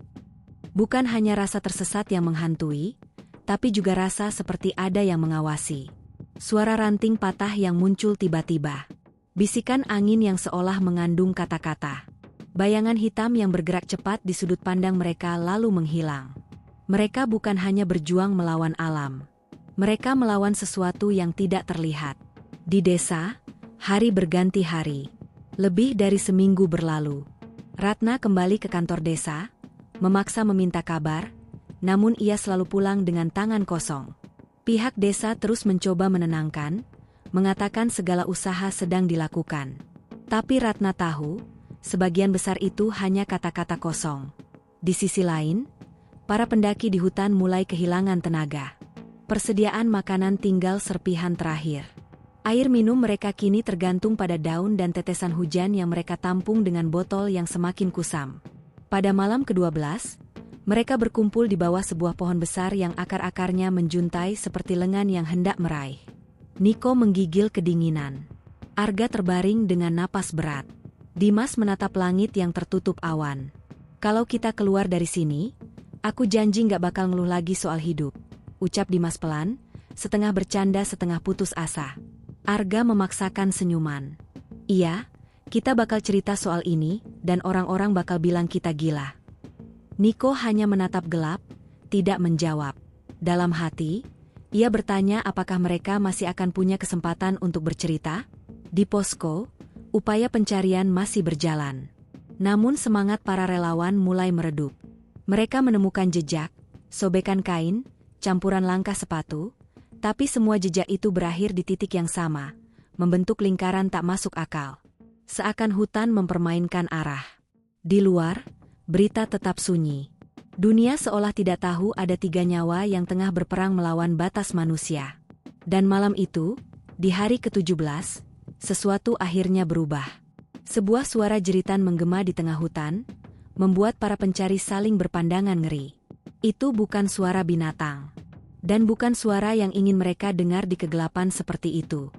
Bukan hanya rasa tersesat yang menghantui, tapi juga rasa seperti ada yang mengawasi." Suara ranting patah yang muncul tiba-tiba. Bisikan angin yang seolah mengandung kata-kata. Bayangan hitam yang bergerak cepat di sudut pandang mereka lalu menghilang. Mereka bukan hanya berjuang melawan alam. Mereka melawan sesuatu yang tidak terlihat. Di desa, hari berganti hari. Lebih dari seminggu berlalu. Ratna kembali ke kantor desa, memaksa meminta kabar, namun ia selalu pulang dengan tangan kosong. Pihak desa terus mencoba menenangkan, mengatakan segala usaha sedang dilakukan. Tapi Ratna tahu, sebagian besar itu hanya kata-kata kosong. Di sisi lain, para pendaki di hutan mulai kehilangan tenaga. Persediaan makanan tinggal serpihan terakhir. Air minum mereka kini tergantung pada daun dan tetesan hujan yang mereka tampung dengan botol yang semakin kusam. Pada malam ke-12, mereka berkumpul di bawah sebuah pohon besar yang akar-akarnya menjuntai seperti lengan yang hendak meraih. Niko menggigil kedinginan. Arga terbaring dengan napas berat. Dimas menatap langit yang tertutup awan. "Kalau kita keluar dari sini, aku janji gak bakal ngeluh lagi soal hidup," ucap Dimas pelan, setengah bercanda setengah putus asa. Arga memaksakan senyuman. "Iya, kita bakal cerita soal ini, dan orang-orang bakal bilang kita gila." Niko hanya menatap gelap, tidak menjawab. Dalam hati, ia bertanya apakah mereka masih akan punya kesempatan untuk bercerita. Di posko, upaya pencarian masih berjalan. Namun semangat para relawan mulai meredup. Mereka menemukan jejak, sobekan kain, campuran langkah sepatu, tapi semua jejak itu berakhir di titik yang sama, membentuk lingkaran tak masuk akal. Seakan hutan mempermainkan arah. Di luar, berita tetap sunyi. Dunia seolah tidak tahu ada 3 nyawa yang tengah berperang melawan batas manusia. Dan malam itu, di hari ke-17, sesuatu akhirnya berubah. Sebuah suara jeritan menggema di tengah hutan, membuat para pencari saling berpandangan ngeri. Itu bukan suara binatang. Dan bukan suara yang ingin mereka dengar di kegelapan seperti itu.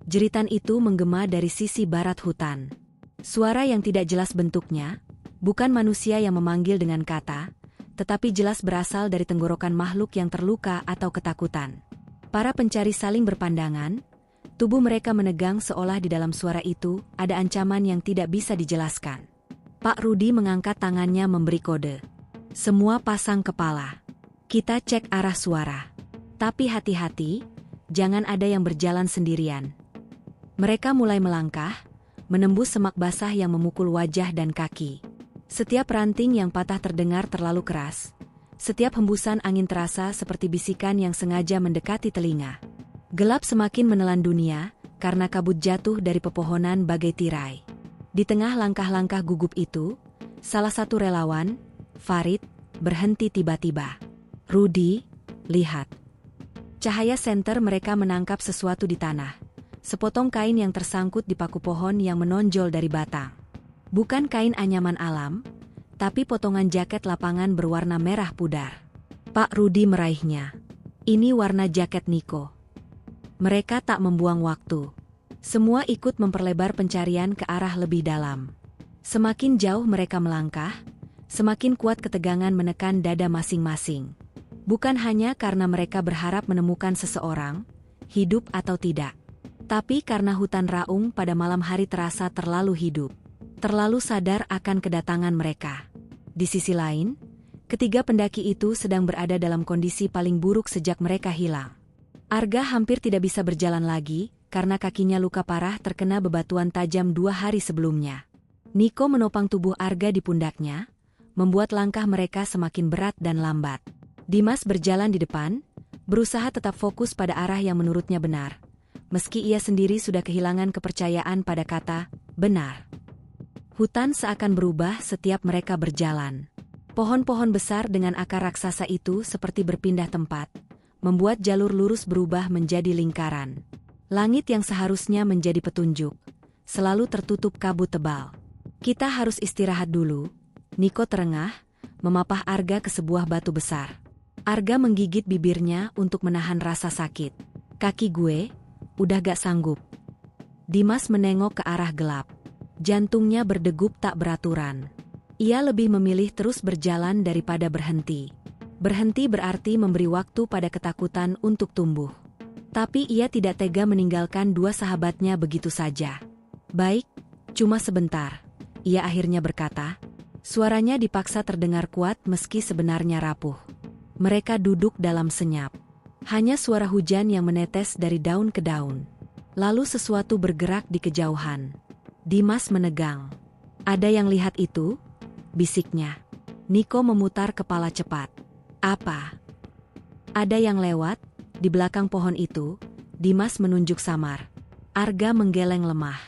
Jeritan itu menggema dari sisi barat hutan. Suara yang tidak jelas bentuknya, bukan manusia yang memanggil dengan kata, tetapi jelas berasal dari tenggorokan makhluk yang terluka atau ketakutan. Para pencari saling berpandangan, tubuh mereka menegang seolah di dalam suara itu ada ancaman yang tidak bisa dijelaskan. Pak Rudi mengangkat tangannya memberi kode. Semua pasang kepala. Kita cek arah suara. Tapi hati-hati, jangan ada yang berjalan sendirian. Mereka mulai melangkah, menembus semak basah yang memukul wajah dan kaki. Setiap ranting yang patah terdengar terlalu keras. Setiap hembusan angin terasa seperti bisikan yang sengaja mendekati telinga. Gelap semakin menelan dunia, karena kabut jatuh dari pepohonan bagai tirai. Di tengah langkah-langkah gugup itu, salah satu relawan, Farid, berhenti tiba-tiba. Rudi, lihat. Cahaya senter mereka menangkap sesuatu di tanah. Sepotong kain yang tersangkut di paku pohon yang menonjol dari batang. Bukan kain anyaman alam, tapi potongan jaket lapangan berwarna merah pudar. Pak Rudi meraihnya. Ini warna jaket Niko. Mereka tak membuang waktu. Semua ikut memperlebar pencarian ke arah lebih dalam. Semakin jauh mereka melangkah, semakin kuat ketegangan menekan dada masing-masing. Bukan hanya karena mereka berharap menemukan seseorang, hidup atau tidak. Tapi karena hutan raung pada malam hari terasa terlalu hidup. Terlalu sadar akan kedatangan mereka. Di sisi lain, ketiga pendaki itu sedang berada dalam kondisi paling buruk sejak mereka hilang. Arga hampir tidak bisa berjalan lagi, karena kakinya luka parah terkena bebatuan tajam 2 hari sebelumnya. Niko menopang tubuh Arga di pundaknya, membuat langkah mereka semakin berat dan lambat. Dimas berjalan di depan, berusaha tetap fokus pada arah yang menurutnya benar. Meski ia sendiri sudah kehilangan kepercayaan pada kata, benar. Hutan seakan berubah setiap mereka berjalan. Pohon-pohon besar dengan akar raksasa itu seperti berpindah tempat, membuat jalur lurus berubah menjadi lingkaran. Langit yang seharusnya menjadi petunjuk, selalu tertutup kabut tebal. Kita harus istirahat dulu. Niko terengah, memapah Arga ke sebuah batu besar. Arga menggigit bibirnya untuk menahan rasa sakit. Kaki gue, udah gak sanggup. Dimas menengok ke arah gelap. Jantungnya berdegup tak beraturan. Ia lebih memilih terus berjalan daripada berhenti. Berhenti berarti memberi waktu pada ketakutan untuk tumbuh. Tapi ia tidak tega meninggalkan 2 sahabatnya begitu saja. Baik, cuma sebentar, ia akhirnya berkata. Suaranya dipaksa terdengar kuat meski sebenarnya rapuh. Mereka duduk dalam senyap. Hanya suara hujan yang menetes dari daun ke daun. Lalu sesuatu bergerak di kejauhan. Dimas menegang. Ada yang lihat itu? Bisiknya. Niko memutar kepala cepat. Apa? Ada yang lewat? Di belakang pohon itu, Dimas menunjuk samar. Arga menggeleng lemah.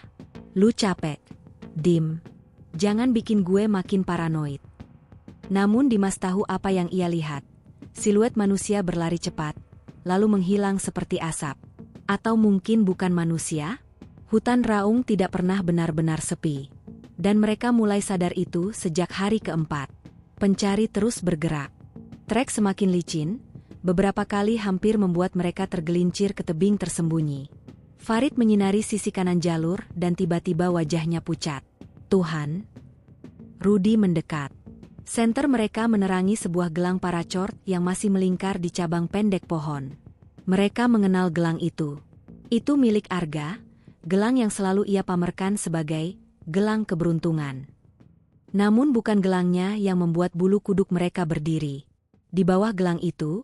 Lu capek. Dim. Jangan bikin gue makin paranoid. Namun Dimas tahu apa yang ia lihat. Siluet manusia berlari cepat, lalu menghilang seperti asap. Atau mungkin bukan manusia? Hutan raung tidak pernah benar-benar sepi. Dan mereka mulai sadar itu sejak hari keempat. Pencari terus bergerak. Trek semakin licin, beberapa kali hampir membuat mereka tergelincir ke tebing tersembunyi. Farid menyinari sisi kanan jalur dan tiba-tiba wajahnya pucat. Tuhan. Rudi mendekat. Senter mereka menerangi sebuah gelang paracort yang masih melingkar di cabang pendek pohon. Mereka mengenal gelang itu. Itu milik Arga, gelang yang selalu ia pamerkan sebagai gelang keberuntungan. Namun bukan gelangnya yang membuat bulu kuduk mereka berdiri. Di bawah gelang itu,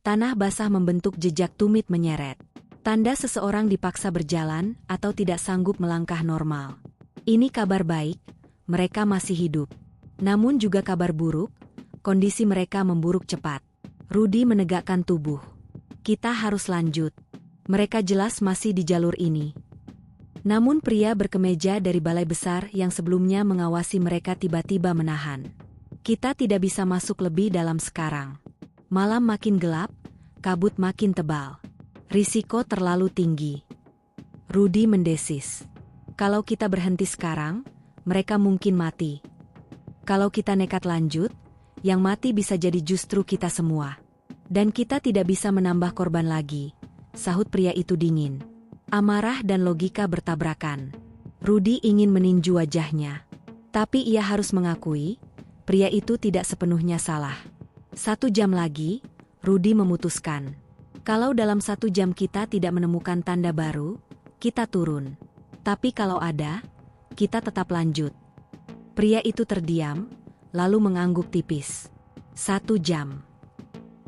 tanah basah membentuk jejak tumit menyeret. Tanda seseorang dipaksa berjalan atau tidak sanggup melangkah normal. Ini kabar baik, mereka masih hidup. Namun juga kabar buruk, kondisi mereka memburuk cepat. Rudi menegakkan tubuh. Kita harus lanjut. Mereka jelas masih di jalur ini. Namun pria berkemeja dari balai besar yang sebelumnya mengawasi mereka tiba-tiba menahan. Kita tidak bisa masuk lebih dalam sekarang. Malam makin gelap, kabut makin tebal. Risiko terlalu tinggi. Rudi mendesis. Kalau kita berhenti sekarang, mereka mungkin mati. Kalau kita nekat lanjut, yang mati bisa jadi justru kita semua. Dan kita tidak bisa menambah korban lagi, sahut pria itu dingin. Amarah dan logika bertabrakan. Rudi ingin meninju wajahnya. Tapi ia harus mengakui, pria itu tidak sepenuhnya salah. 1 jam lagi, Rudi memutuskan. Kalau dalam 1 jam kita tidak menemukan tanda baru, kita turun. Tapi kalau ada, kita tetap lanjut. Pria itu terdiam, lalu mengangguk tipis. 1 jam.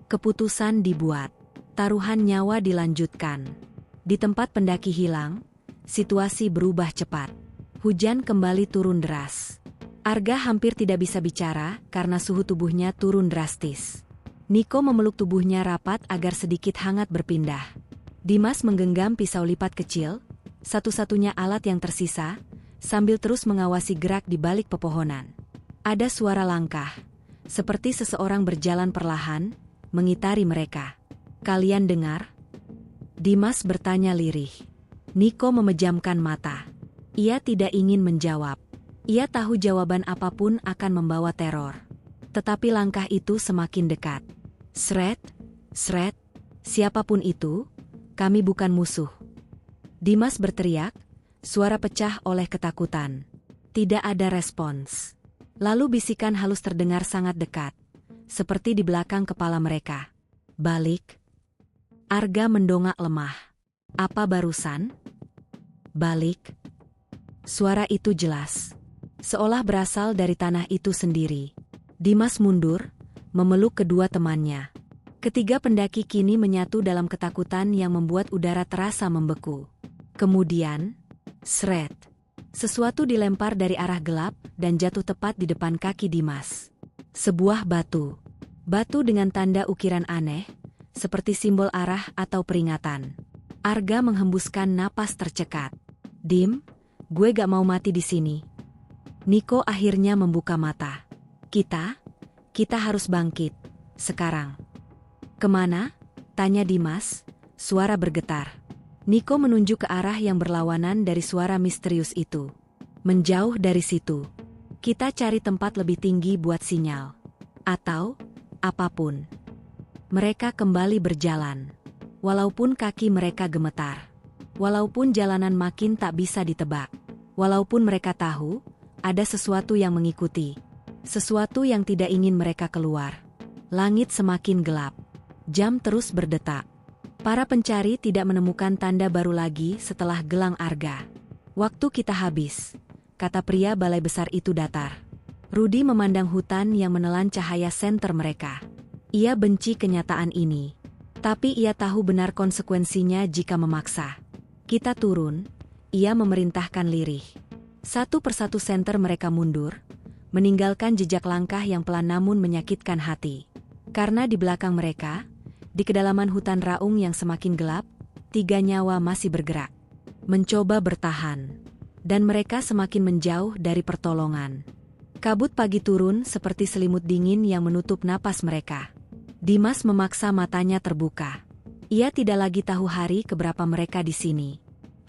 Keputusan dibuat. Taruhan nyawa dilanjutkan. Di tempat pendaki hilang, situasi berubah cepat. Hujan kembali turun deras. Arga hampir tidak bisa bicara karena suhu tubuhnya turun drastis. Niko memeluk tubuhnya rapat agar sedikit hangat berpindah. Dimas menggenggam pisau lipat kecil, satu-satunya alat yang tersisa, sambil terus mengawasi gerak di balik pepohonan. Ada suara langkah, seperti seseorang berjalan perlahan, mengitari mereka. "Kalian dengar?" Dimas bertanya lirih. Niko memejamkan mata. Ia tidak ingin menjawab. Ia tahu jawaban apapun akan membawa teror. Tetapi langkah itu semakin dekat. Sret, sret, siapapun itu, kami bukan musuh. Dimas berteriak, suara pecah oleh ketakutan. Tidak ada respons. Lalu bisikan halus terdengar sangat dekat, seperti di belakang kepala mereka. "Balik." Arga mendongak lemah. "Apa barusan?" "Balik." Suara itu jelas, seolah berasal dari tanah itu sendiri. Dimas mundur, memeluk kedua temannya. Ketiga pendaki kini menyatu dalam ketakutan yang membuat udara terasa membeku. Kemudian, sret, sesuatu dilempar dari arah gelap dan jatuh tepat di depan kaki Dimas. Sebuah batu. Batu dengan tanda ukiran aneh, seperti simbol arah atau peringatan. Arga menghembuskan napas tercekat. "Dim, gue gak mau mati di sini." Niko akhirnya membuka mata. Kita harus bangkit. Sekarang." "Kemana?" tanya Dimas, suara bergetar. Niko menunjuk ke arah yang berlawanan dari suara misterius itu. "Menjauh dari situ. Kita cari tempat lebih tinggi buat sinyal. Atau apapun." Mereka kembali berjalan. Walaupun kaki mereka gemetar. Walaupun jalanan makin tak bisa ditebak. Walaupun mereka tahu, ada sesuatu yang mengikuti. Sesuatu yang tidak ingin mereka keluar. Langit semakin gelap. Jam terus berdetak. Para pencari tidak menemukan tanda baru lagi setelah gelang Arga. "Waktu kita habis," kata pria balai besar itu datar. Rudi memandang hutan yang menelan cahaya senter mereka. Ia benci kenyataan ini. Tapi ia tahu benar konsekuensinya jika memaksa. "Kita turun," ia memerintahkan lirih. Satu persatu senter mereka mundur, meninggalkan jejak langkah yang pelan namun menyakitkan hati. Karena di belakang mereka, di kedalaman hutan raung yang semakin gelap, 3 nyawa masih bergerak. Mencoba bertahan. Dan mereka semakin menjauh dari pertolongan. Kabut pagi turun seperti selimut dingin yang menutup napas mereka. Dimas memaksa matanya terbuka. Ia tidak lagi tahu hari keberapa mereka di sini.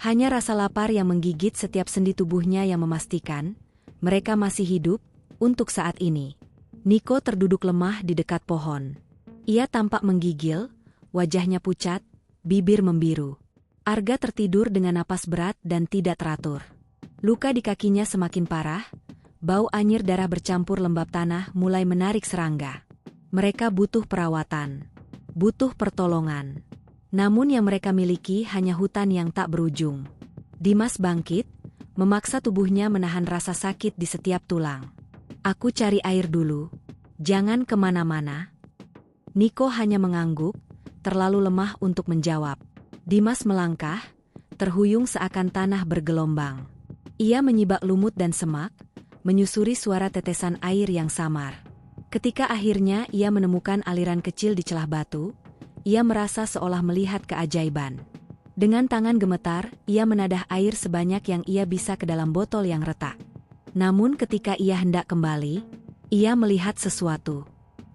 Hanya rasa lapar yang menggigit setiap sendi tubuhnya yang memastikan mereka masih hidup untuk saat ini. Niko terduduk lemah di dekat pohon. Ia tampak menggigil, wajahnya pucat, bibir membiru. Arga tertidur dengan napas berat dan tidak teratur. Luka di kakinya semakin parah, bau anyir darah bercampur lembab tanah mulai menarik serangga. Mereka butuh perawatan, butuh pertolongan. Namun yang mereka miliki hanya hutan yang tak berujung. Dimas bangkit, memaksa tubuhnya menahan rasa sakit di setiap tulang. "Aku cari air dulu. Jangan kemana-mana." Niko hanya mengangguk, terlalu lemah untuk menjawab. Dimas melangkah, terhuyung seakan tanah bergelombang. Ia menyibak lumut dan semak, menyusuri suara tetesan air yang samar. Ketika akhirnya ia menemukan aliran kecil di celah batu, ia merasa seolah melihat keajaiban. Dengan tangan gemetar, ia menadah air sebanyak yang ia bisa ke dalam botol yang retak. Namun ketika ia hendak kembali, ia melihat sesuatu.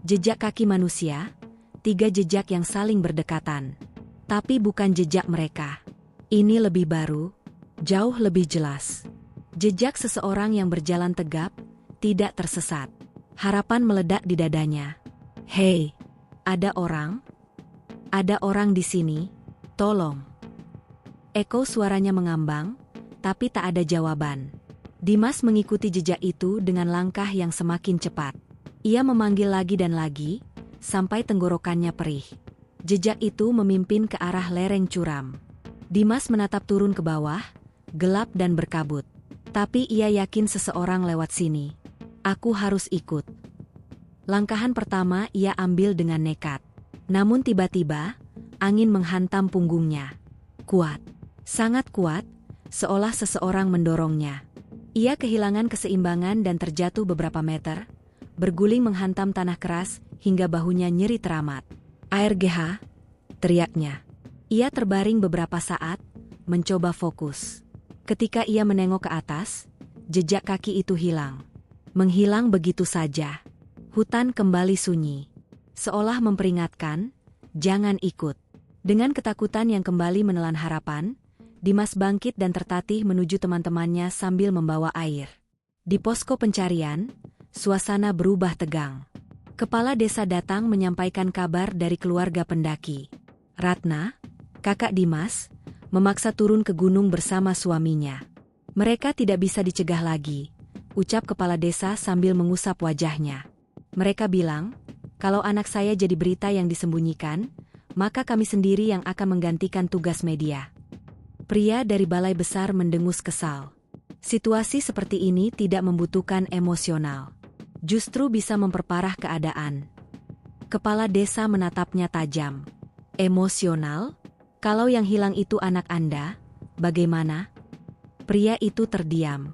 Jejak kaki manusia, 3 jejak yang saling berdekatan. Tapi bukan jejak mereka. Ini lebih baru, jauh lebih jelas. Jejak seseorang yang berjalan tegap, tidak tersesat. Harapan meledak di dadanya. "Hei, ada orang? Ada orang di sini, tolong." Eko suaranya mengambang, tapi tak ada jawaban. Dimas mengikuti jejak itu dengan langkah yang semakin cepat. Ia memanggil lagi dan lagi, sampai tenggorokannya perih. Jejak itu memimpin ke arah lereng curam. Dimas menatap turun ke bawah, gelap dan berkabut. Tapi ia yakin seseorang lewat sini. Aku harus ikut. Langkahan pertama ia ambil dengan nekat. Namun tiba-tiba, angin menghantam punggungnya. Kuat. Sangat kuat, seolah seseorang mendorongnya. Ia kehilangan keseimbangan dan terjatuh beberapa meter, berguling menghantam tanah keras hingga bahunya nyeri teramat. "ARGH!" teriaknya. Ia terbaring beberapa saat, mencoba fokus. Ketika ia menengok ke atas, jejak kaki itu hilang. Menghilang begitu saja. Hutan kembali sunyi. Seolah memperingatkan, jangan ikut. Dengan ketakutan yang kembali menelan harapan, Dimas bangkit dan tertatih menuju teman-temannya sambil membawa air. Di posko pencarian, suasana berubah tegang. Kepala desa datang menyampaikan kabar dari keluarga pendaki. Ratna, kakak Dimas, memaksa turun ke gunung bersama suaminya. "Mereka tidak bisa dicegah lagi," ucap kepala desa sambil mengusap wajahnya. "Mereka bilang, kalau anak saya jadi berita yang disembunyikan, maka kami sendiri yang akan menggantikan tugas media." Pria dari balai besar mendengus kesal. Situasi seperti ini tidak membutuhkan emosional. Justru bisa memperparah keadaan. Kepala desa menatapnya tajam. "Emosional? Kalau yang hilang itu anak Anda, bagaimana?" Pria itu terdiam.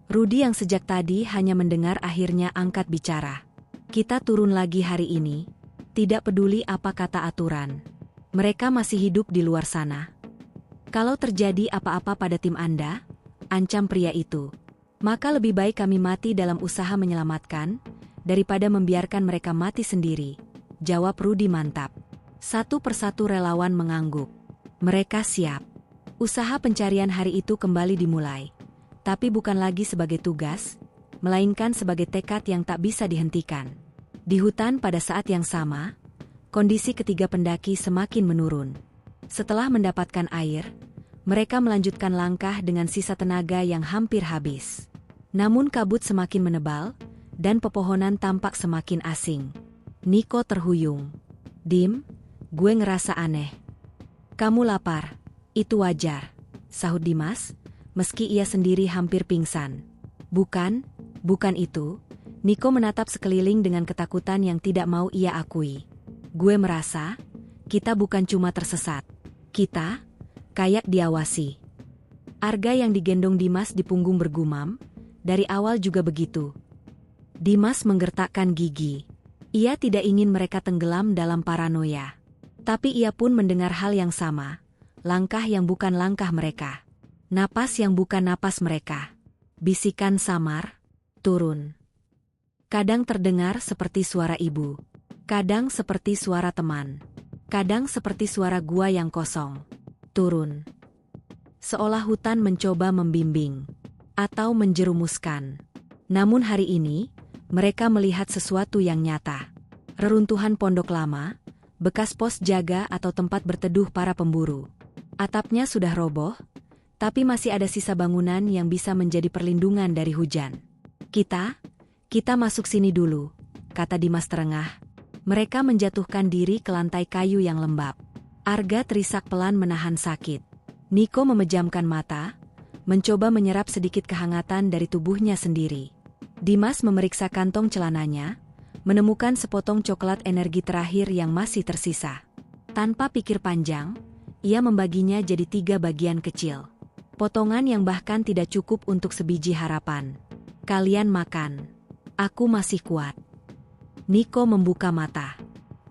Rudi yang sejak tadi hanya mendengar akhirnya angkat bicara. "Kita turun lagi hari ini. Tidak peduli apa kata aturan. Mereka masih hidup di luar sana. Kalau terjadi apa-apa pada tim Anda," ancam pria itu, "maka lebih baik kami mati dalam usaha menyelamatkan, daripada membiarkan mereka mati sendiri," jawab Rudi mantap. Satu persatu relawan mengangguk. Mereka siap. Usaha pencarian hari itu kembali dimulai. Tapi bukan lagi sebagai tugas, melainkan sebagai tekad yang tak bisa dihentikan. Di hutan pada saat yang sama, kondisi ketiga pendaki semakin menurun. Setelah mendapatkan air, mereka melanjutkan langkah dengan sisa tenaga yang hampir habis. Namun kabut semakin menebal, dan pepohonan tampak semakin asing. Niko terhuyung. "Dim, gue ngerasa aneh." "Kamu lapar, itu wajar," sahut Dimas, meski ia sendiri hampir pingsan. Bukan itu." Niko menatap sekeliling dengan ketakutan yang tidak mau ia akui. "Gue merasa, kita bukan cuma tersesat. Kita, kayak diawasi." Arga yang digendong Dimas di punggung bergumam, "Dari awal juga begitu." Dimas menggertakkan gigi. Ia tidak ingin mereka tenggelam dalam paranoia. Tapi ia pun mendengar hal yang sama, langkah yang bukan langkah mereka. Napas yang bukan napas mereka. Bisikan samar, "Turun." Kadang terdengar seperti suara ibu. Kadang seperti suara teman. Kadang seperti suara gua yang kosong. "Turun." Seolah hutan mencoba membimbing. Atau menjerumuskan. Namun hari ini, mereka melihat sesuatu yang nyata. Reruntuhan pondok lama, bekas pos jaga atau tempat berteduh para pemburu. Atapnya sudah roboh, tapi masih ada sisa bangunan yang bisa menjadi perlindungan dari hujan. Kita masuk sini dulu," kata Dimas terengah. Mereka menjatuhkan diri ke lantai kayu yang lembab. Arga terisak pelan menahan sakit. Niko memejamkan mata, mencoba menyerap sedikit kehangatan dari tubuhnya sendiri. Dimas memeriksa kantong celananya, menemukan sepotong coklat energi terakhir yang masih tersisa. Tanpa pikir panjang, ia membaginya jadi 3 bagian kecil. Potongan yang bahkan tidak cukup untuk sebiji harapan. "Kalian makan. Aku masih kuat." Niko membuka mata.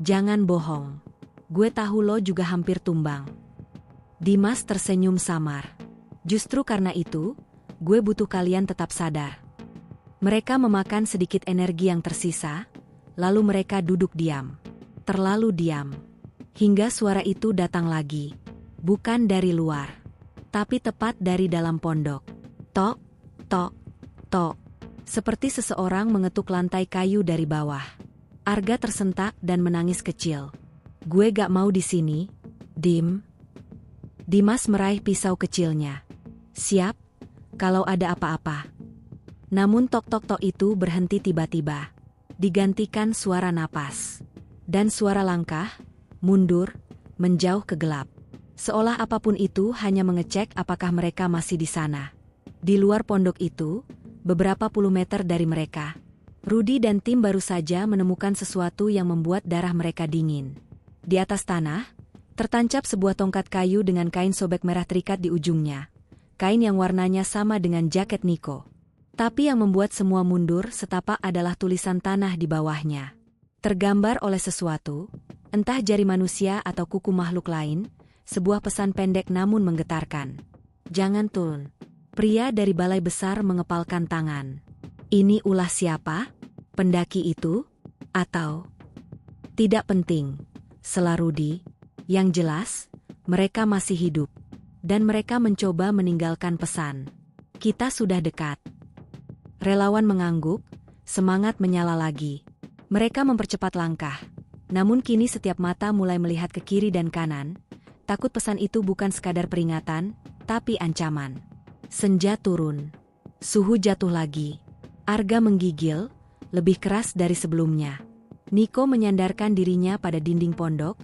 "Jangan bohong. Gue tahu lo juga hampir tumbang." Dimas tersenyum samar. "Justru karena itu, gue butuh kalian tetap sadar." Mereka memakan sedikit energi yang tersisa, lalu mereka duduk diam. Terlalu diam. Hingga suara itu datang lagi. Bukan dari luar, tapi tepat dari dalam pondok. Tok, tok, tok. Seperti seseorang mengetuk lantai kayu dari bawah. Arga tersentak dan menangis kecil. "Gue gak mau di sini, Dim." Dimas meraih pisau kecilnya. "Siap, kalau ada apa-apa." Namun tok-tok-tok itu berhenti tiba-tiba. Digantikan suara napas. Dan suara langkah, mundur, menjauh ke gelap. Seolah apapun itu hanya mengecek apakah mereka masih di sana. Di luar pondok itu, beberapa puluh meter dari mereka, Rudy dan tim baru saja menemukan sesuatu yang membuat darah mereka dingin. Di atas tanah, tertancap sebuah tongkat kayu dengan kain sobek merah terikat di ujungnya. Kain yang warnanya sama dengan jaket Nico. Tapi yang membuat semua mundur setapak adalah tulisan tanah di bawahnya. Tergambar oleh sesuatu, entah jari manusia atau kuku makhluk lain, sebuah pesan pendek namun menggetarkan. Jangan turun. Pria dari balai besar mengepalkan tangan. Ini ulah siapa? Pendaki itu? Atau? Tidak penting, sela Rudy. Yang jelas, mereka masih hidup. Dan mereka mencoba meninggalkan pesan. Kita sudah dekat. Relawan mengangguk, semangat menyala lagi. Mereka mempercepat langkah. Namun kini setiap mata mulai melihat ke kiri dan kanan. Takut pesan itu bukan sekadar peringatan, tapi ancaman. Senja turun. Suhu jatuh lagi. Arga menggigil, lebih keras dari sebelumnya. Nico menyandarkan dirinya pada dinding pondok,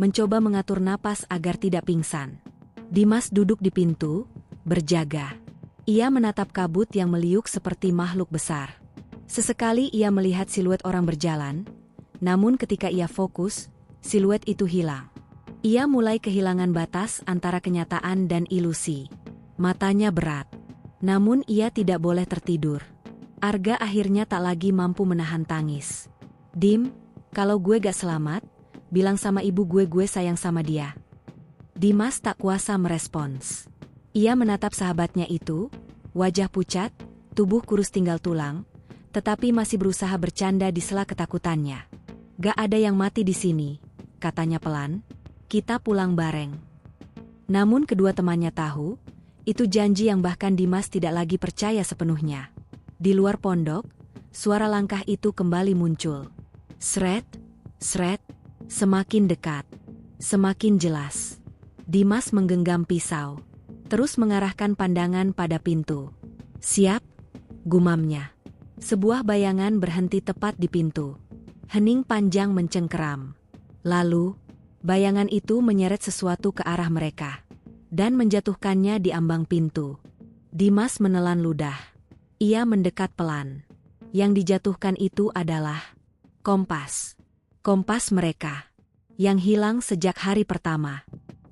mencoba mengatur napas agar tidak pingsan. Dimas duduk di pintu, berjaga. Ia menatap kabut yang meliuk seperti makhluk besar. Sesekali ia melihat siluet orang berjalan, namun ketika ia fokus, siluet itu hilang. Ia mulai kehilangan batas antara kenyataan dan ilusi. Matanya berat. Namun ia tidak boleh tertidur. Arga akhirnya tak lagi mampu menahan tangis. Dim, kalau gue gak selamat, bilang sama ibu gue sayang sama dia. Dimas tak kuasa merespons. Ia menatap sahabatnya itu, wajah pucat, tubuh kurus tinggal tulang, tetapi masih berusaha bercanda di sela ketakutannya. Gak ada yang mati di sini, katanya pelan. Kita pulang bareng. Namun kedua temannya tahu, itu janji yang bahkan Dimas tidak lagi percaya sepenuhnya. Di luar pondok, suara langkah itu kembali muncul. Sret, sret, semakin dekat, semakin jelas. Dimas menggenggam pisau, terus mengarahkan pandangan pada pintu. Siap, gumamnya. Sebuah bayangan berhenti tepat di pintu. Hening panjang mencengkeram. Lalu, bayangan itu menyeret sesuatu ke arah mereka dan menjatuhkannya di ambang pintu. Dimas menelan ludah. Ia mendekat pelan. Yang dijatuhkan itu adalah kompas. Kompas mereka yang hilang sejak hari pertama.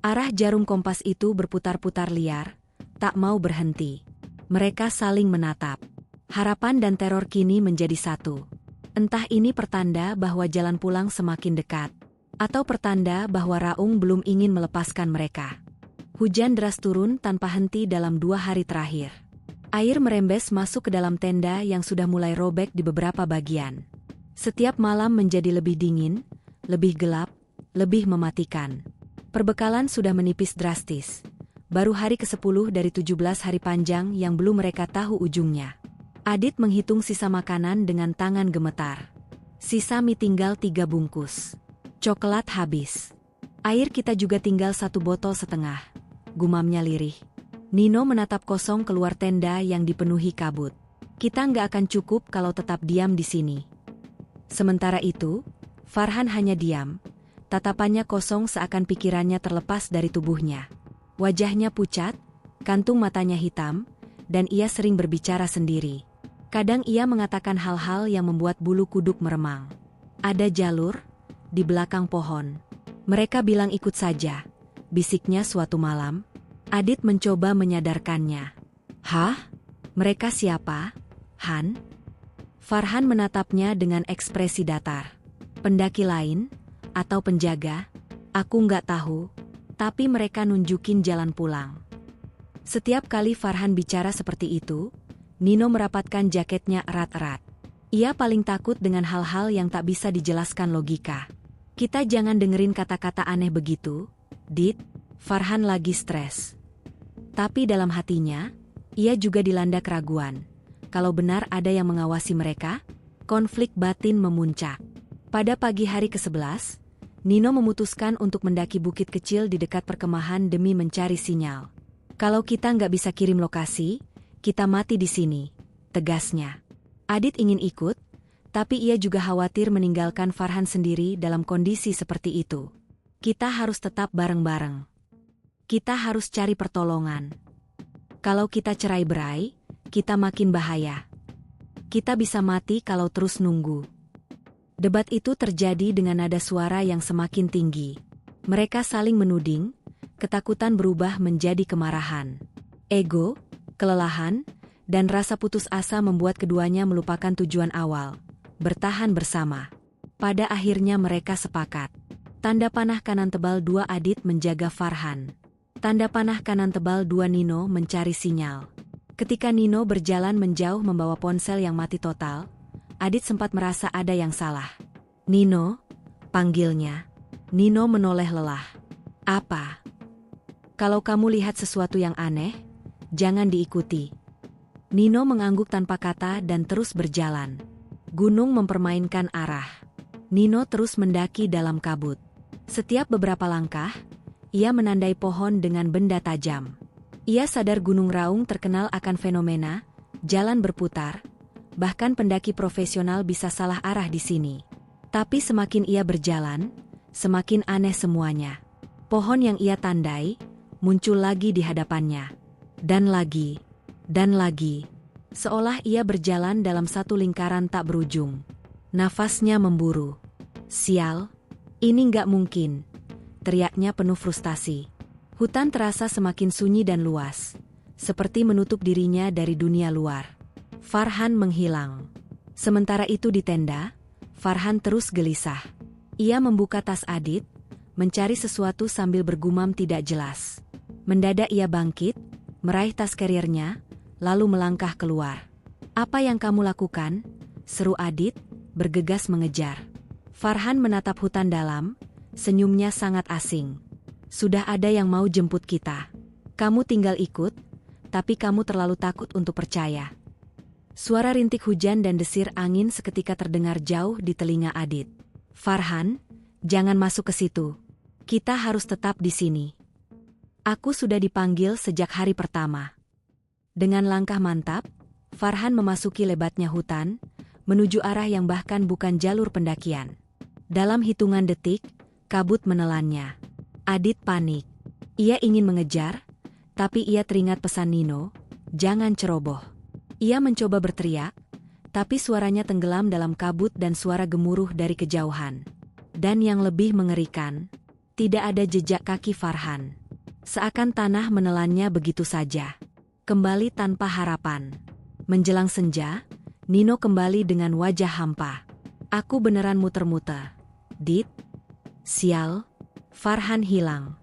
Arah jarum kompas itu berputar-putar liar, tak mau berhenti. Mereka saling menatap. Harapan dan teror kini menjadi satu. Entah ini pertanda bahwa jalan pulang semakin dekat, atau pertanda bahwa Raung belum ingin melepaskan mereka. Hujan deras turun tanpa henti dalam 2 hari terakhir. Air merembes masuk ke dalam tenda yang sudah mulai robek di beberapa bagian. Setiap malam menjadi lebih dingin, lebih gelap, lebih mematikan. Perbekalan sudah menipis drastis. Baru hari ke-10 dari 17 hari panjang yang belum mereka tahu ujungnya. Adit menghitung sisa makanan dengan tangan gemetar. Sisa mie tinggal 3 bungkus. Coklat habis. Air kita juga tinggal 1 botol setengah. Gumamnya lirih. Nino menatap kosong keluar tenda yang dipenuhi kabut. Kita nggak akan cukup kalau tetap diam di sini. Sementara itu, Farhan hanya diam. Tatapannya kosong seakan pikirannya terlepas dari tubuhnya. Wajahnya pucat, kantung matanya hitam, dan ia sering berbicara sendiri. Kadang ia mengatakan hal-hal yang membuat bulu kuduk meremang. Ada jalur di belakang pohon. Mereka bilang ikut saja, bisiknya suatu malam. Adit mencoba menyadarkannya. Hah? Mereka siapa? Han? Farhan menatapnya dengan ekspresi datar. Pendaki lain? Atau penjaga? Aku nggak tahu, tapi mereka nunjukin jalan pulang. Setiap kali Farhan bicara seperti itu, Nino merapatkan jaketnya erat-erat. Ia paling takut dengan hal-hal yang tak bisa dijelaskan logika. Kita jangan dengerin kata-kata aneh begitu, Dit. Farhan lagi stres. Tapi dalam hatinya, ia juga dilanda keraguan. Kalau benar ada yang mengawasi mereka, konflik batin memuncak. Pada pagi hari ke-11, Nino memutuskan untuk mendaki bukit kecil di dekat perkemahan demi mencari sinyal. Kalau kita nggak bisa kirim lokasi, kita mati di sini, tegasnya. Adit ingin ikut, Tapi ia juga khawatir meninggalkan Farhan sendiri dalam kondisi seperti itu. Kita harus tetap bareng-bareng. Kita harus cari pertolongan. Kalau kita cerai-berai, kita makin bahaya. Kita bisa mati kalau terus nunggu. Debat itu terjadi dengan nada suara yang semakin tinggi. Mereka saling menuding, ketakutan berubah menjadi kemarahan. Ego, kelelahan, dan rasa putus asa membuat keduanya melupakan tujuan awal. Bertahan bersama. Pada akhirnya mereka sepakat. Tanda panah kanan tebal 2 Adit menjaga Farhan. Tanda panah kanan tebal 2 Nino mencari sinyal. Ketika Nino berjalan menjauh membawa ponsel yang mati total, Adit sempat merasa ada yang salah. Nino, panggilnya. Nino menoleh lelah. Apa? Kalau kamu lihat sesuatu yang aneh, jangan diikuti. Nino mengangguk tanpa kata dan terus berjalan. Gunung mempermainkan arah. Nino terus mendaki dalam kabut. Setiap beberapa langkah, ia menandai pohon dengan benda tajam. Ia sadar Gunung Raung terkenal akan fenomena jalan berputar, bahkan pendaki profesional bisa salah arah di sini. Tapi semakin ia berjalan, semakin aneh semuanya. Pohon yang ia tandai muncul lagi di hadapannya. Dan lagi. Dan lagi. Seolah ia berjalan dalam satu lingkaran tak berujung. Nafasnya memburu. Sial, ini nggak mungkin, teriaknya penuh frustasi. Hutan terasa semakin sunyi dan luas, seperti menutup dirinya dari dunia luar. Farhan menghilang. Sementara itu di tenda, Farhan terus gelisah. Ia membuka tas Adit, mencari sesuatu sambil bergumam tidak jelas. Mendadak ia bangkit, meraih tas karirnya, lalu melangkah keluar. Apa yang kamu lakukan? Seru Adit, bergegas mengejar. Farhan menatap hutan dalam, senyumnya sangat asing. Sudah ada yang mau jemput kita. Kamu tinggal ikut, tapi kamu terlalu takut untuk percaya. Suara rintik hujan dan desir angin seketika terdengar jauh di telinga Adit. Farhan, jangan masuk ke situ. Kita harus tetap di sini. Aku sudah dipanggil sejak hari pertama. Dengan langkah mantap, Farhan memasuki lebatnya hutan, menuju arah yang bahkan bukan jalur pendakian. Dalam hitungan detik, kabut menelannya. Adit panik. Ia ingin mengejar, tapi ia teringat pesan Nino, jangan ceroboh. Ia mencoba berteriak, tapi suaranya tenggelam dalam kabut dan suara gemuruh dari kejauhan. Dan yang lebih mengerikan, tidak ada jejak kaki Farhan. Seakan tanah menelannya begitu saja. Kembali tanpa harapan. Menjelang senja, Nino kembali dengan wajah hampa. Aku beneran muter-muter. Dit? Sial, Farhan hilang.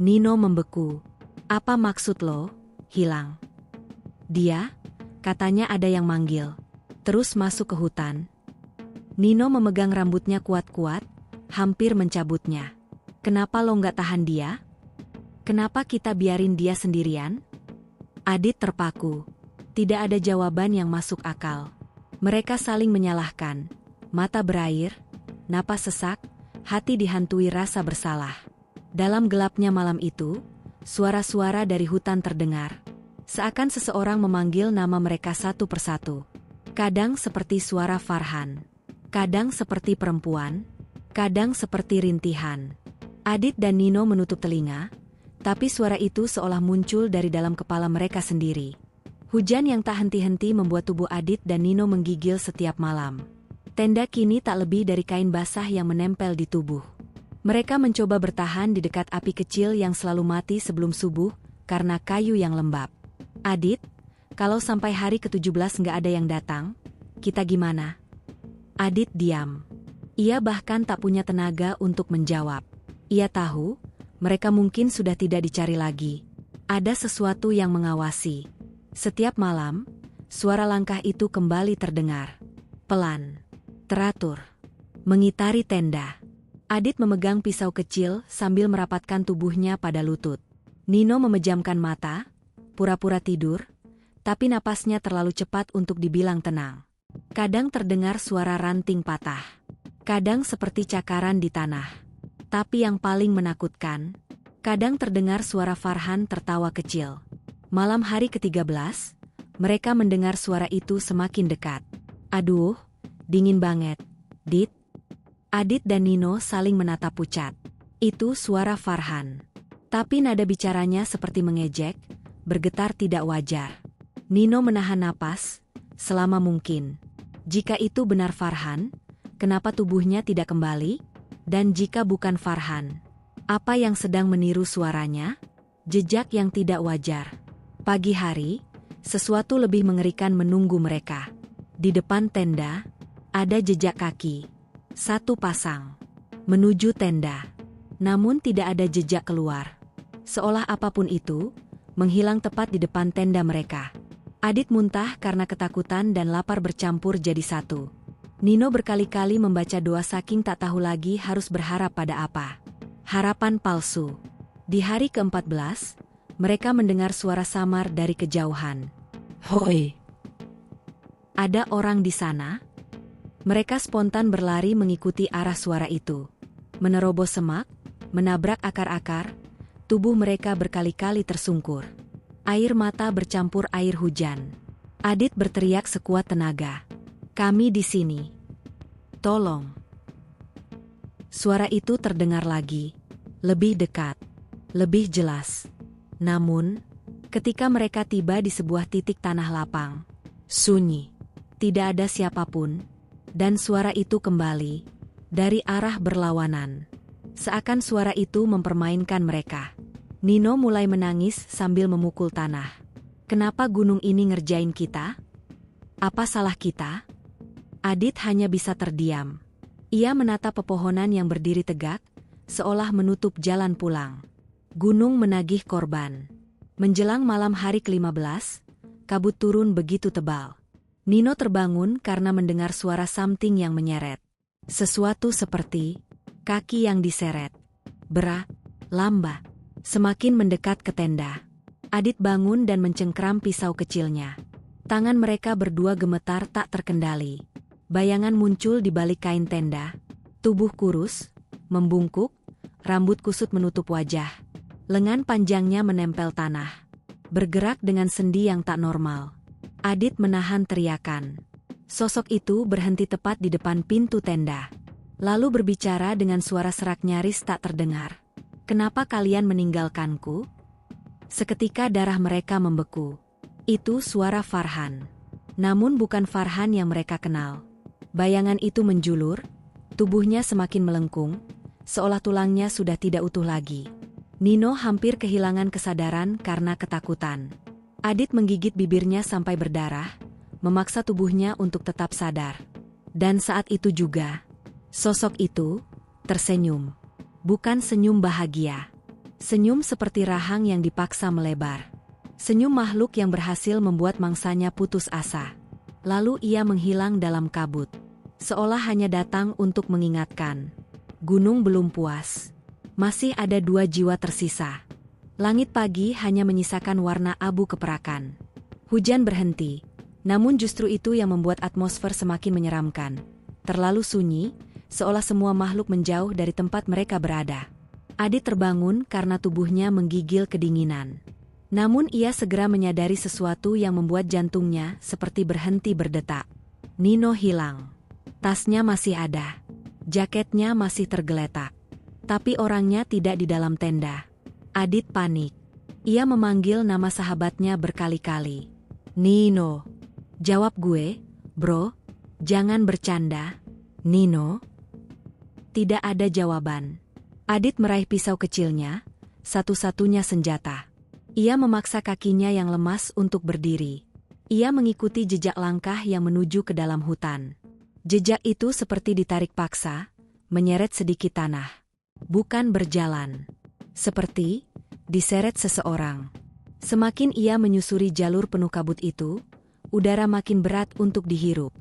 Nino membeku. Apa maksud lo, hilang? Dia, katanya ada yang manggil. Terus masuk ke hutan. Nino memegang rambutnya kuat-kuat, hampir mencabutnya. Kenapa lo nggak tahan dia? Kenapa kita biarin dia sendirian? Adit terpaku. Tidak ada jawaban yang masuk akal. Mereka saling menyalahkan. Mata berair, napas sesak, hati dihantui rasa bersalah. Dalam gelapnya malam itu, suara-suara dari hutan terdengar. Seakan seseorang memanggil nama mereka satu persatu. Kadang seperti suara Farhan. Kadang seperti perempuan. Kadang seperti rintihan. Adit dan Nino menutup telinga, tapi suara itu seolah muncul dari dalam kepala mereka sendiri. Hujan yang tak henti-henti membuat tubuh Adit dan Nino menggigil setiap malam. Tenda kini tak lebih dari kain basah yang menempel di tubuh. Mereka mencoba bertahan di dekat api kecil yang selalu mati sebelum subuh karena kayu yang lembab. Adit, kalau sampai hari ke-17 nggak ada yang datang, kita gimana? Adit diam. Ia bahkan tak punya tenaga untuk menjawab. Ia tahu, mereka mungkin sudah tidak dicari lagi. Ada sesuatu yang mengawasi. Setiap malam, suara langkah itu kembali terdengar. Pelan, teratur, mengitari tenda. Adit memegang pisau kecil sambil merapatkan tubuhnya pada lutut. Nino memejamkan mata, pura-pura tidur, tapi napasnya terlalu cepat untuk dibilang tenang. Kadang terdengar suara ranting patah. Kadang seperti cakaran di tanah. Tapi yang paling menakutkan, kadang terdengar suara Farhan tertawa kecil. Malam hari ke-13, mereka mendengar suara itu semakin dekat. Aduh, Dingin banget, Dit. Adit dan Nino saling menatap pucat. Itu suara Farhan. Tapi nada bicaranya seperti mengejek, bergetar tidak wajar. Nino menahan napas, selama mungkin. Jika itu benar Farhan, kenapa tubuhnya tidak kembali? Dan jika bukan Farhan, apa yang sedang meniru suaranya? Jejak yang tidak wajar. Pagi hari, sesuatu lebih mengerikan menunggu mereka. Di depan tenda, ada jejak kaki. Satu pasang. Menuju tenda. Namun tidak ada jejak keluar. Seolah apapun itu, menghilang tepat di depan tenda mereka. Adit muntah karena ketakutan dan lapar bercampur jadi satu. Nino berkali-kali membaca doa saking tak tahu lagi harus berharap pada apa. Harapan palsu. Di hari ke-14, mereka mendengar suara samar dari kejauhan. Hoi! Ada orang di sana? Mereka spontan berlari mengikuti arah suara itu. Menerobos semak, menabrak akar-akar, tubuh mereka berkali-kali tersungkur. Air mata bercampur air hujan. Adit berteriak sekuat tenaga. Kami di sini. Tolong. Suara itu terdengar lagi. Lebih dekat. Lebih jelas. Namun, ketika mereka tiba di sebuah titik tanah lapang, sunyi. Tidak ada siapapun. Dan suara itu kembali. Dari arah berlawanan. Seakan suara itu mempermainkan mereka. Nino mulai menangis sambil memukul tanah. Kenapa gunung ini ngerjain kita? Apa salah kita? Adit hanya bisa terdiam. Ia menatap pepohonan yang berdiri tegak, seolah menutup jalan pulang. Gunung menagih korban. Menjelang malam hari ke-15, kabut turun begitu tebal. Nino terbangun karena mendengar suara something yang menyeret. Sesuatu seperti kaki yang diseret. Berat, lambat. Semakin mendekat ke tenda. Adit bangun dan mencengkram pisau kecilnya. Tangan mereka berdua gemetar tak terkendali. Bayangan muncul di balik kain tenda. Tubuh kurus, membungkuk, rambut kusut menutup wajah. Lengan panjangnya menempel tanah. Bergerak dengan sendi yang tak normal. Adit menahan teriakan. Sosok itu berhenti tepat di depan pintu tenda. Lalu berbicara dengan suara serak nyaris tak terdengar. Kenapa kalian meninggalkanku? Seketika darah mereka membeku. Itu suara Farhan. Namun bukan Farhan yang mereka kenal. Bayangan itu menjulur, tubuhnya semakin melengkung, seolah tulangnya sudah tidak utuh lagi. Nino hampir kehilangan kesadaran karena ketakutan. Adit menggigit bibirnya sampai berdarah, memaksa tubuhnya untuk tetap sadar. Dan saat itu juga, sosok itu tersenyum. Bukan senyum bahagia. Senyum seperti rahang yang dipaksa melebar. Senyum makhluk yang berhasil membuat mangsanya putus asa. Lalu ia menghilang dalam kabut. Seolah hanya datang untuk mengingatkan. Gunung belum puas. Masih ada 2 jiwa tersisa. Langit pagi hanya menyisakan warna abu keperakan. Hujan berhenti. Namun justru itu yang membuat atmosfer semakin menyeramkan. Terlalu sunyi, seolah semua makhluk menjauh dari tempat mereka berada. Adit terbangun karena tubuhnya menggigil kedinginan. Namun ia segera menyadari sesuatu yang membuat jantungnya seperti berhenti berdetak. Nino hilang. Tasnya masih ada. Jaketnya masih tergeletak. Tapi orangnya tidak di dalam tenda. Adit panik. Ia memanggil nama sahabatnya berkali-kali. Nino. Jawab gue, bro. Jangan bercanda. Nino. Tidak ada jawaban. Adit meraih pisau kecilnya, satu-satunya senjata. Ia memaksa kakinya yang lemas untuk berdiri. Ia mengikuti jejak langkah yang menuju ke dalam hutan. Jejak itu seperti ditarik paksa, menyeret sedikit tanah. Bukan berjalan. Seperti diseret seseorang. Semakin ia menyusuri jalur penuh kabut itu, udara makin berat untuk dihirup.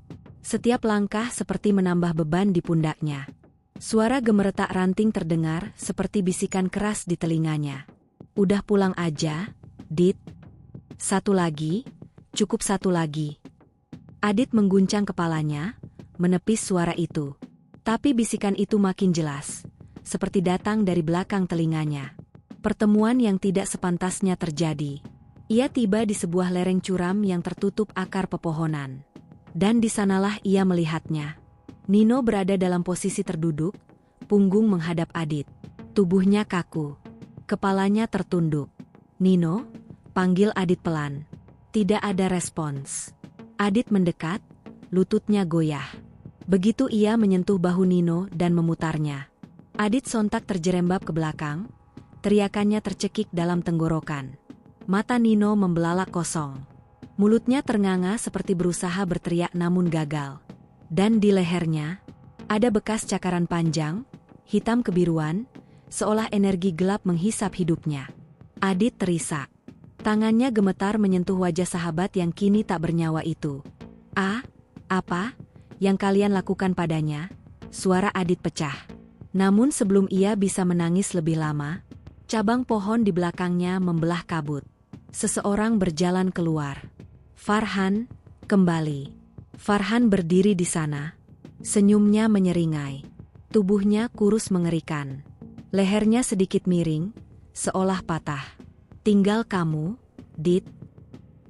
Setiap langkah seperti menambah beban di pundaknya. Suara gemeretak ranting terdengar seperti bisikan keras di telinganya. Udah pulang aja, Dit. Satu lagi, cukup satu lagi. Adit mengguncang kepalanya, menepis suara itu. Tapi bisikan itu makin jelas, seperti datang dari belakang telinganya. Pertemuan yang tidak sepantasnya terjadi. Ia tiba di sebuah lereng curam yang tertutup akar pepohonan. Dan di sanalah ia melihatnya. Nino berada dalam posisi terduduk, punggung menghadap Adit. Tubuhnya kaku. Kepalanya tertunduk. "Nino," panggil Adit pelan. Tidak ada respons. Adit mendekat, lututnya goyah. Begitu ia menyentuh bahu Nino dan memutarnya, Adit sontak terjerembab ke belakang, teriakannya tercekik dalam tenggorokan. Mata Nino membelalak kosong. Mulutnya ternganga seperti berusaha berteriak namun gagal. Dan di lehernya, ada bekas cakaran panjang, hitam kebiruan, seolah energi gelap menghisap hidupnya. Adit terisak. Tangannya gemetar menyentuh wajah sahabat yang kini tak bernyawa itu. Apa yang kalian lakukan padanya?" Suara Adit pecah. Namun sebelum ia bisa menangis lebih lama, cabang pohon di belakangnya membelah kabut. Seseorang berjalan keluar. Farhan, kembali. Farhan berdiri di sana. Senyumnya menyeringai. Tubuhnya kurus mengerikan. Lehernya sedikit miring, seolah patah. "Tinggal kamu, Dit."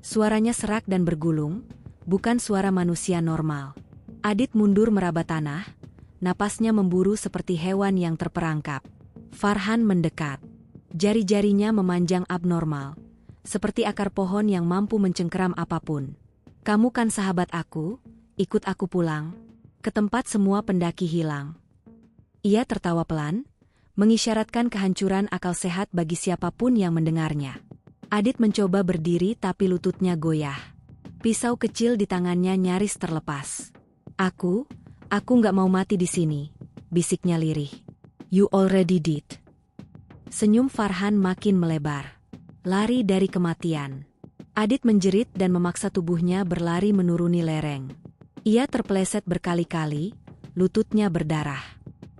Suaranya serak dan bergulung, bukan suara manusia normal. Adit mundur meraba tanah, napasnya memburu seperti hewan yang terperangkap. Farhan mendekat. Jari-jarinya memanjang abnormal, seperti akar pohon yang mampu mencengkeram apapun. "Kamu kan sahabat aku, ikut aku pulang, ke tempat semua pendaki hilang." Ia tertawa pelan, mengisyaratkan kehancuran akal sehat bagi siapapun yang mendengarnya. Adit mencoba berdiri tapi lututnya goyah. Pisau kecil di tangannya nyaris terlepas. Aku nggak mau mati di sini," bisiknya lirih. "You already did." Senyum Farhan makin melebar. Lari dari kematian. Adit menjerit dan memaksa tubuhnya berlari menuruni lereng. Ia terpeleset berkali-kali, lututnya berdarah.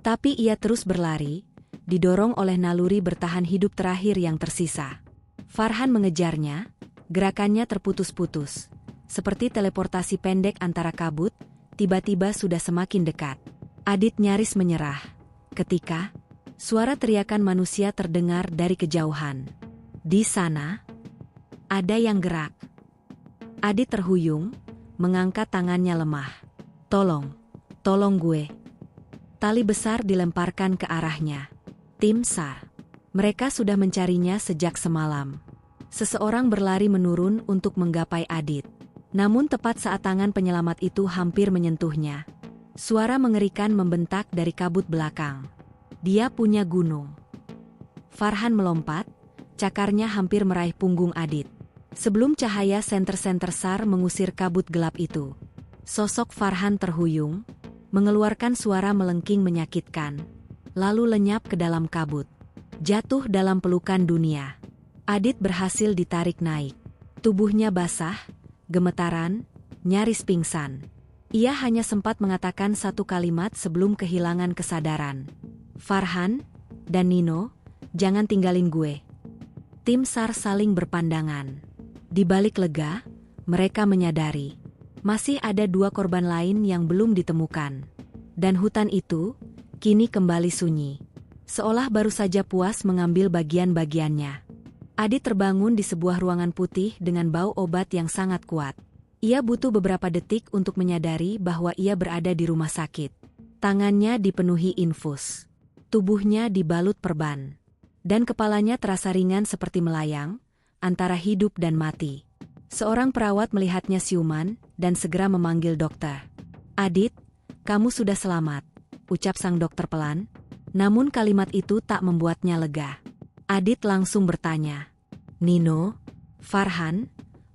Tapi ia terus berlari, didorong oleh naluri bertahan hidup terakhir yang tersisa. Farhan mengejarnya, gerakannya terputus-putus. Seperti teleportasi pendek antara kabut, tiba-tiba sudah semakin dekat. Adit nyaris menyerah. Ketika suara teriakan manusia terdengar dari kejauhan. Di sana, ada yang gerak. Adit terhuyung, mengangkat tangannya lemah. Tolong gue." Tali besar dilemparkan ke arahnya. Tim SAR. Mereka sudah mencarinya sejak semalam. Seseorang berlari menurun untuk menggapai Adit. Namun tepat saat tangan penyelamat itu hampir menyentuhnya, suara mengerikan membentak dari kabut belakang. "Dia punya gunung." Farhan melompat, cakarnya hampir meraih punggung Adit. Sebelum cahaya senter-senter SAR mengusir kabut gelap itu, sosok Farhan terhuyung, mengeluarkan suara melengking menyakitkan, lalu lenyap ke dalam kabut. Jatuh dalam pelukan dunia. Adit berhasil ditarik naik. Tubuhnya basah, gemetaran, nyaris pingsan. Ia hanya sempat mengatakan satu kalimat sebelum kehilangan kesadaran. "Farhan dan Nino, jangan tinggalin gue." Tim SAR saling berpandangan. Di balik lega, mereka menyadari masih ada 2 korban lain yang belum ditemukan. Dan hutan itu kini kembali sunyi, seolah baru saja puas mengambil bagian-bagiannya. Adit terbangun di sebuah ruangan putih dengan bau obat yang sangat kuat. Ia butuh beberapa detik untuk menyadari bahwa ia berada di rumah sakit. Tangannya dipenuhi infus. Tubuhnya dibalut perban. Dan kepalanya terasa ringan seperti melayang, antara hidup dan mati. Seorang perawat melihatnya siuman dan segera memanggil dokter. "Adit, kamu sudah selamat," ucap sang dokter pelan. Namun kalimat itu tak membuatnya lega. Adit langsung bertanya, "Nino, Farhan,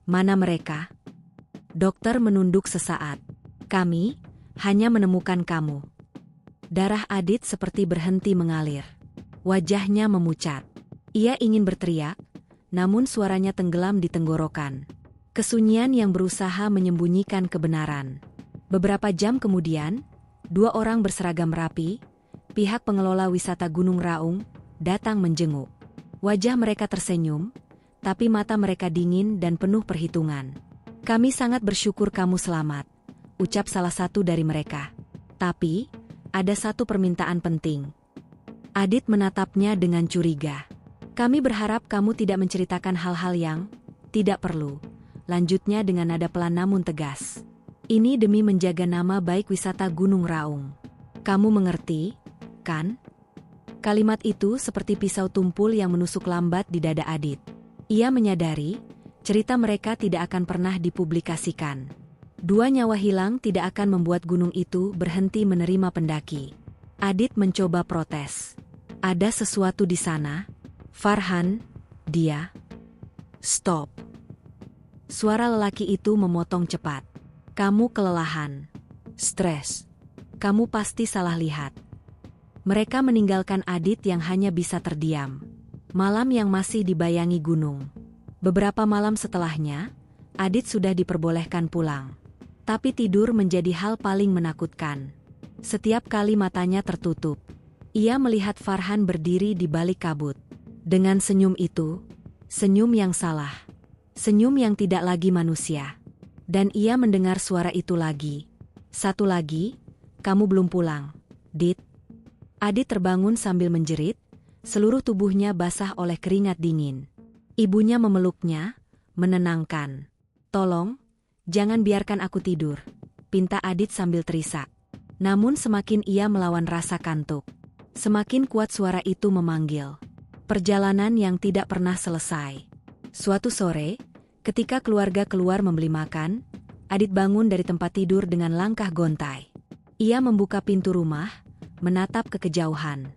mana mereka?" Dokter menunduk sesaat. "Kami hanya menemukan kamu." Darah Adit seperti berhenti mengalir. Wajahnya memucat. Ia ingin berteriak, namun suaranya tenggelam di tenggorokan. Kesunyian yang berusaha menyembunyikan kebenaran. Beberapa jam kemudian, 2 orang berseragam rapi, pihak pengelola wisata Gunung Raung, datang menjenguk. Wajah mereka tersenyum, tapi mata mereka dingin dan penuh perhitungan. "Kami sangat bersyukur kamu selamat," ucap salah satu dari mereka. "Tapi, ada satu permintaan penting." Adit menatapnya dengan curiga. "Kami berharap kamu tidak menceritakan hal-hal yang tidak perlu," lanjutnya dengan nada pelan namun tegas. Ini demi menjaga nama baik wisata Gunung Raung. Kamu mengerti, kan? Kalimat itu seperti pisau tumpul yang menusuk lambat di dada Adit. Ia menyadari, cerita mereka tidak akan pernah dipublikasikan. 2 nyawa hilang tidak akan membuat gunung itu berhenti menerima pendaki. Adit mencoba protes. Ada sesuatu di sana. Farhan, dia. Stop. Suara lelaki itu memotong cepat. Kamu kelelahan. Stres. Kamu pasti salah lihat. Mereka meninggalkan Adit yang hanya bisa terdiam. Malam yang masih dibayangi gunung. Beberapa malam setelahnya, Adit sudah diperbolehkan pulang. Tapi tidur menjadi hal paling menakutkan. Setiap kali matanya tertutup, ia melihat Farhan berdiri di balik kabut. Dengan senyum itu, senyum yang salah. Senyum yang tidak lagi manusia. Dan ia mendengar suara itu lagi. Satu lagi, kamu belum pulang, Dit. Adit terbangun sambil menjerit, seluruh tubuhnya basah oleh keringat dingin. Ibunya memeluknya, menenangkan. Tolong, jangan biarkan aku tidur, pinta Adit sambil terisak. Namun semakin ia melawan rasa kantuk, semakin kuat suara itu memanggil. Perjalanan yang tidak pernah selesai. Suatu sore, ketika keluarga keluar membeli makan, Adit bangun dari tempat tidur dengan langkah gontai. Ia membuka pintu rumah, menatap ke kejauhan.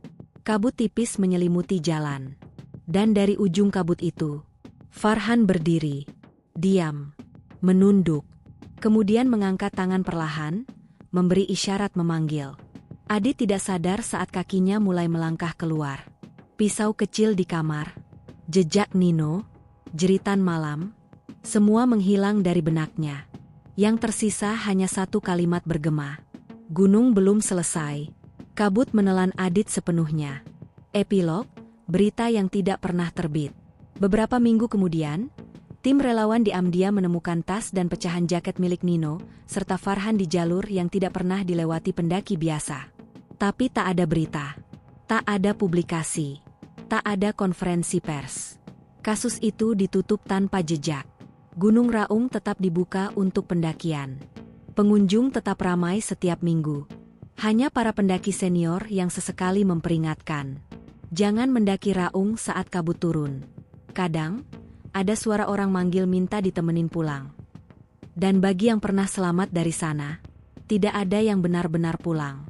Kabut tipis menyelimuti jalan. Dan dari ujung kabut itu, Farhan berdiri, diam, menunduk, kemudian mengangkat tangan perlahan, memberi isyarat memanggil. Adit tidak sadar saat kakinya mulai melangkah keluar. Pisau kecil di kamar, jejak Nino, jeritan malam, semua menghilang dari benaknya. Yang tersisa hanya satu kalimat bergema. Gunung belum selesai. Kabut menelan Adit sepenuhnya. Epilog, berita yang tidak pernah terbit. Beberapa minggu kemudian, tim relawan di Amdia menemukan tas dan pecahan jaket milik Nino, serta Farhan di jalur yang tidak pernah dilewati pendaki biasa. Tapi tak ada berita. Tak ada publikasi. Tak ada konferensi pers. Kasus itu ditutup tanpa jejak. Gunung Raung tetap dibuka untuk pendakian. Pengunjung tetap ramai setiap minggu. Hanya para pendaki senior yang sesekali memperingatkan. Jangan mendaki Raung saat kabut turun. Kadang, ada suara orang manggil minta ditemenin pulang. Dan bagi yang pernah selamat dari sana, tidak ada yang benar-benar pulang.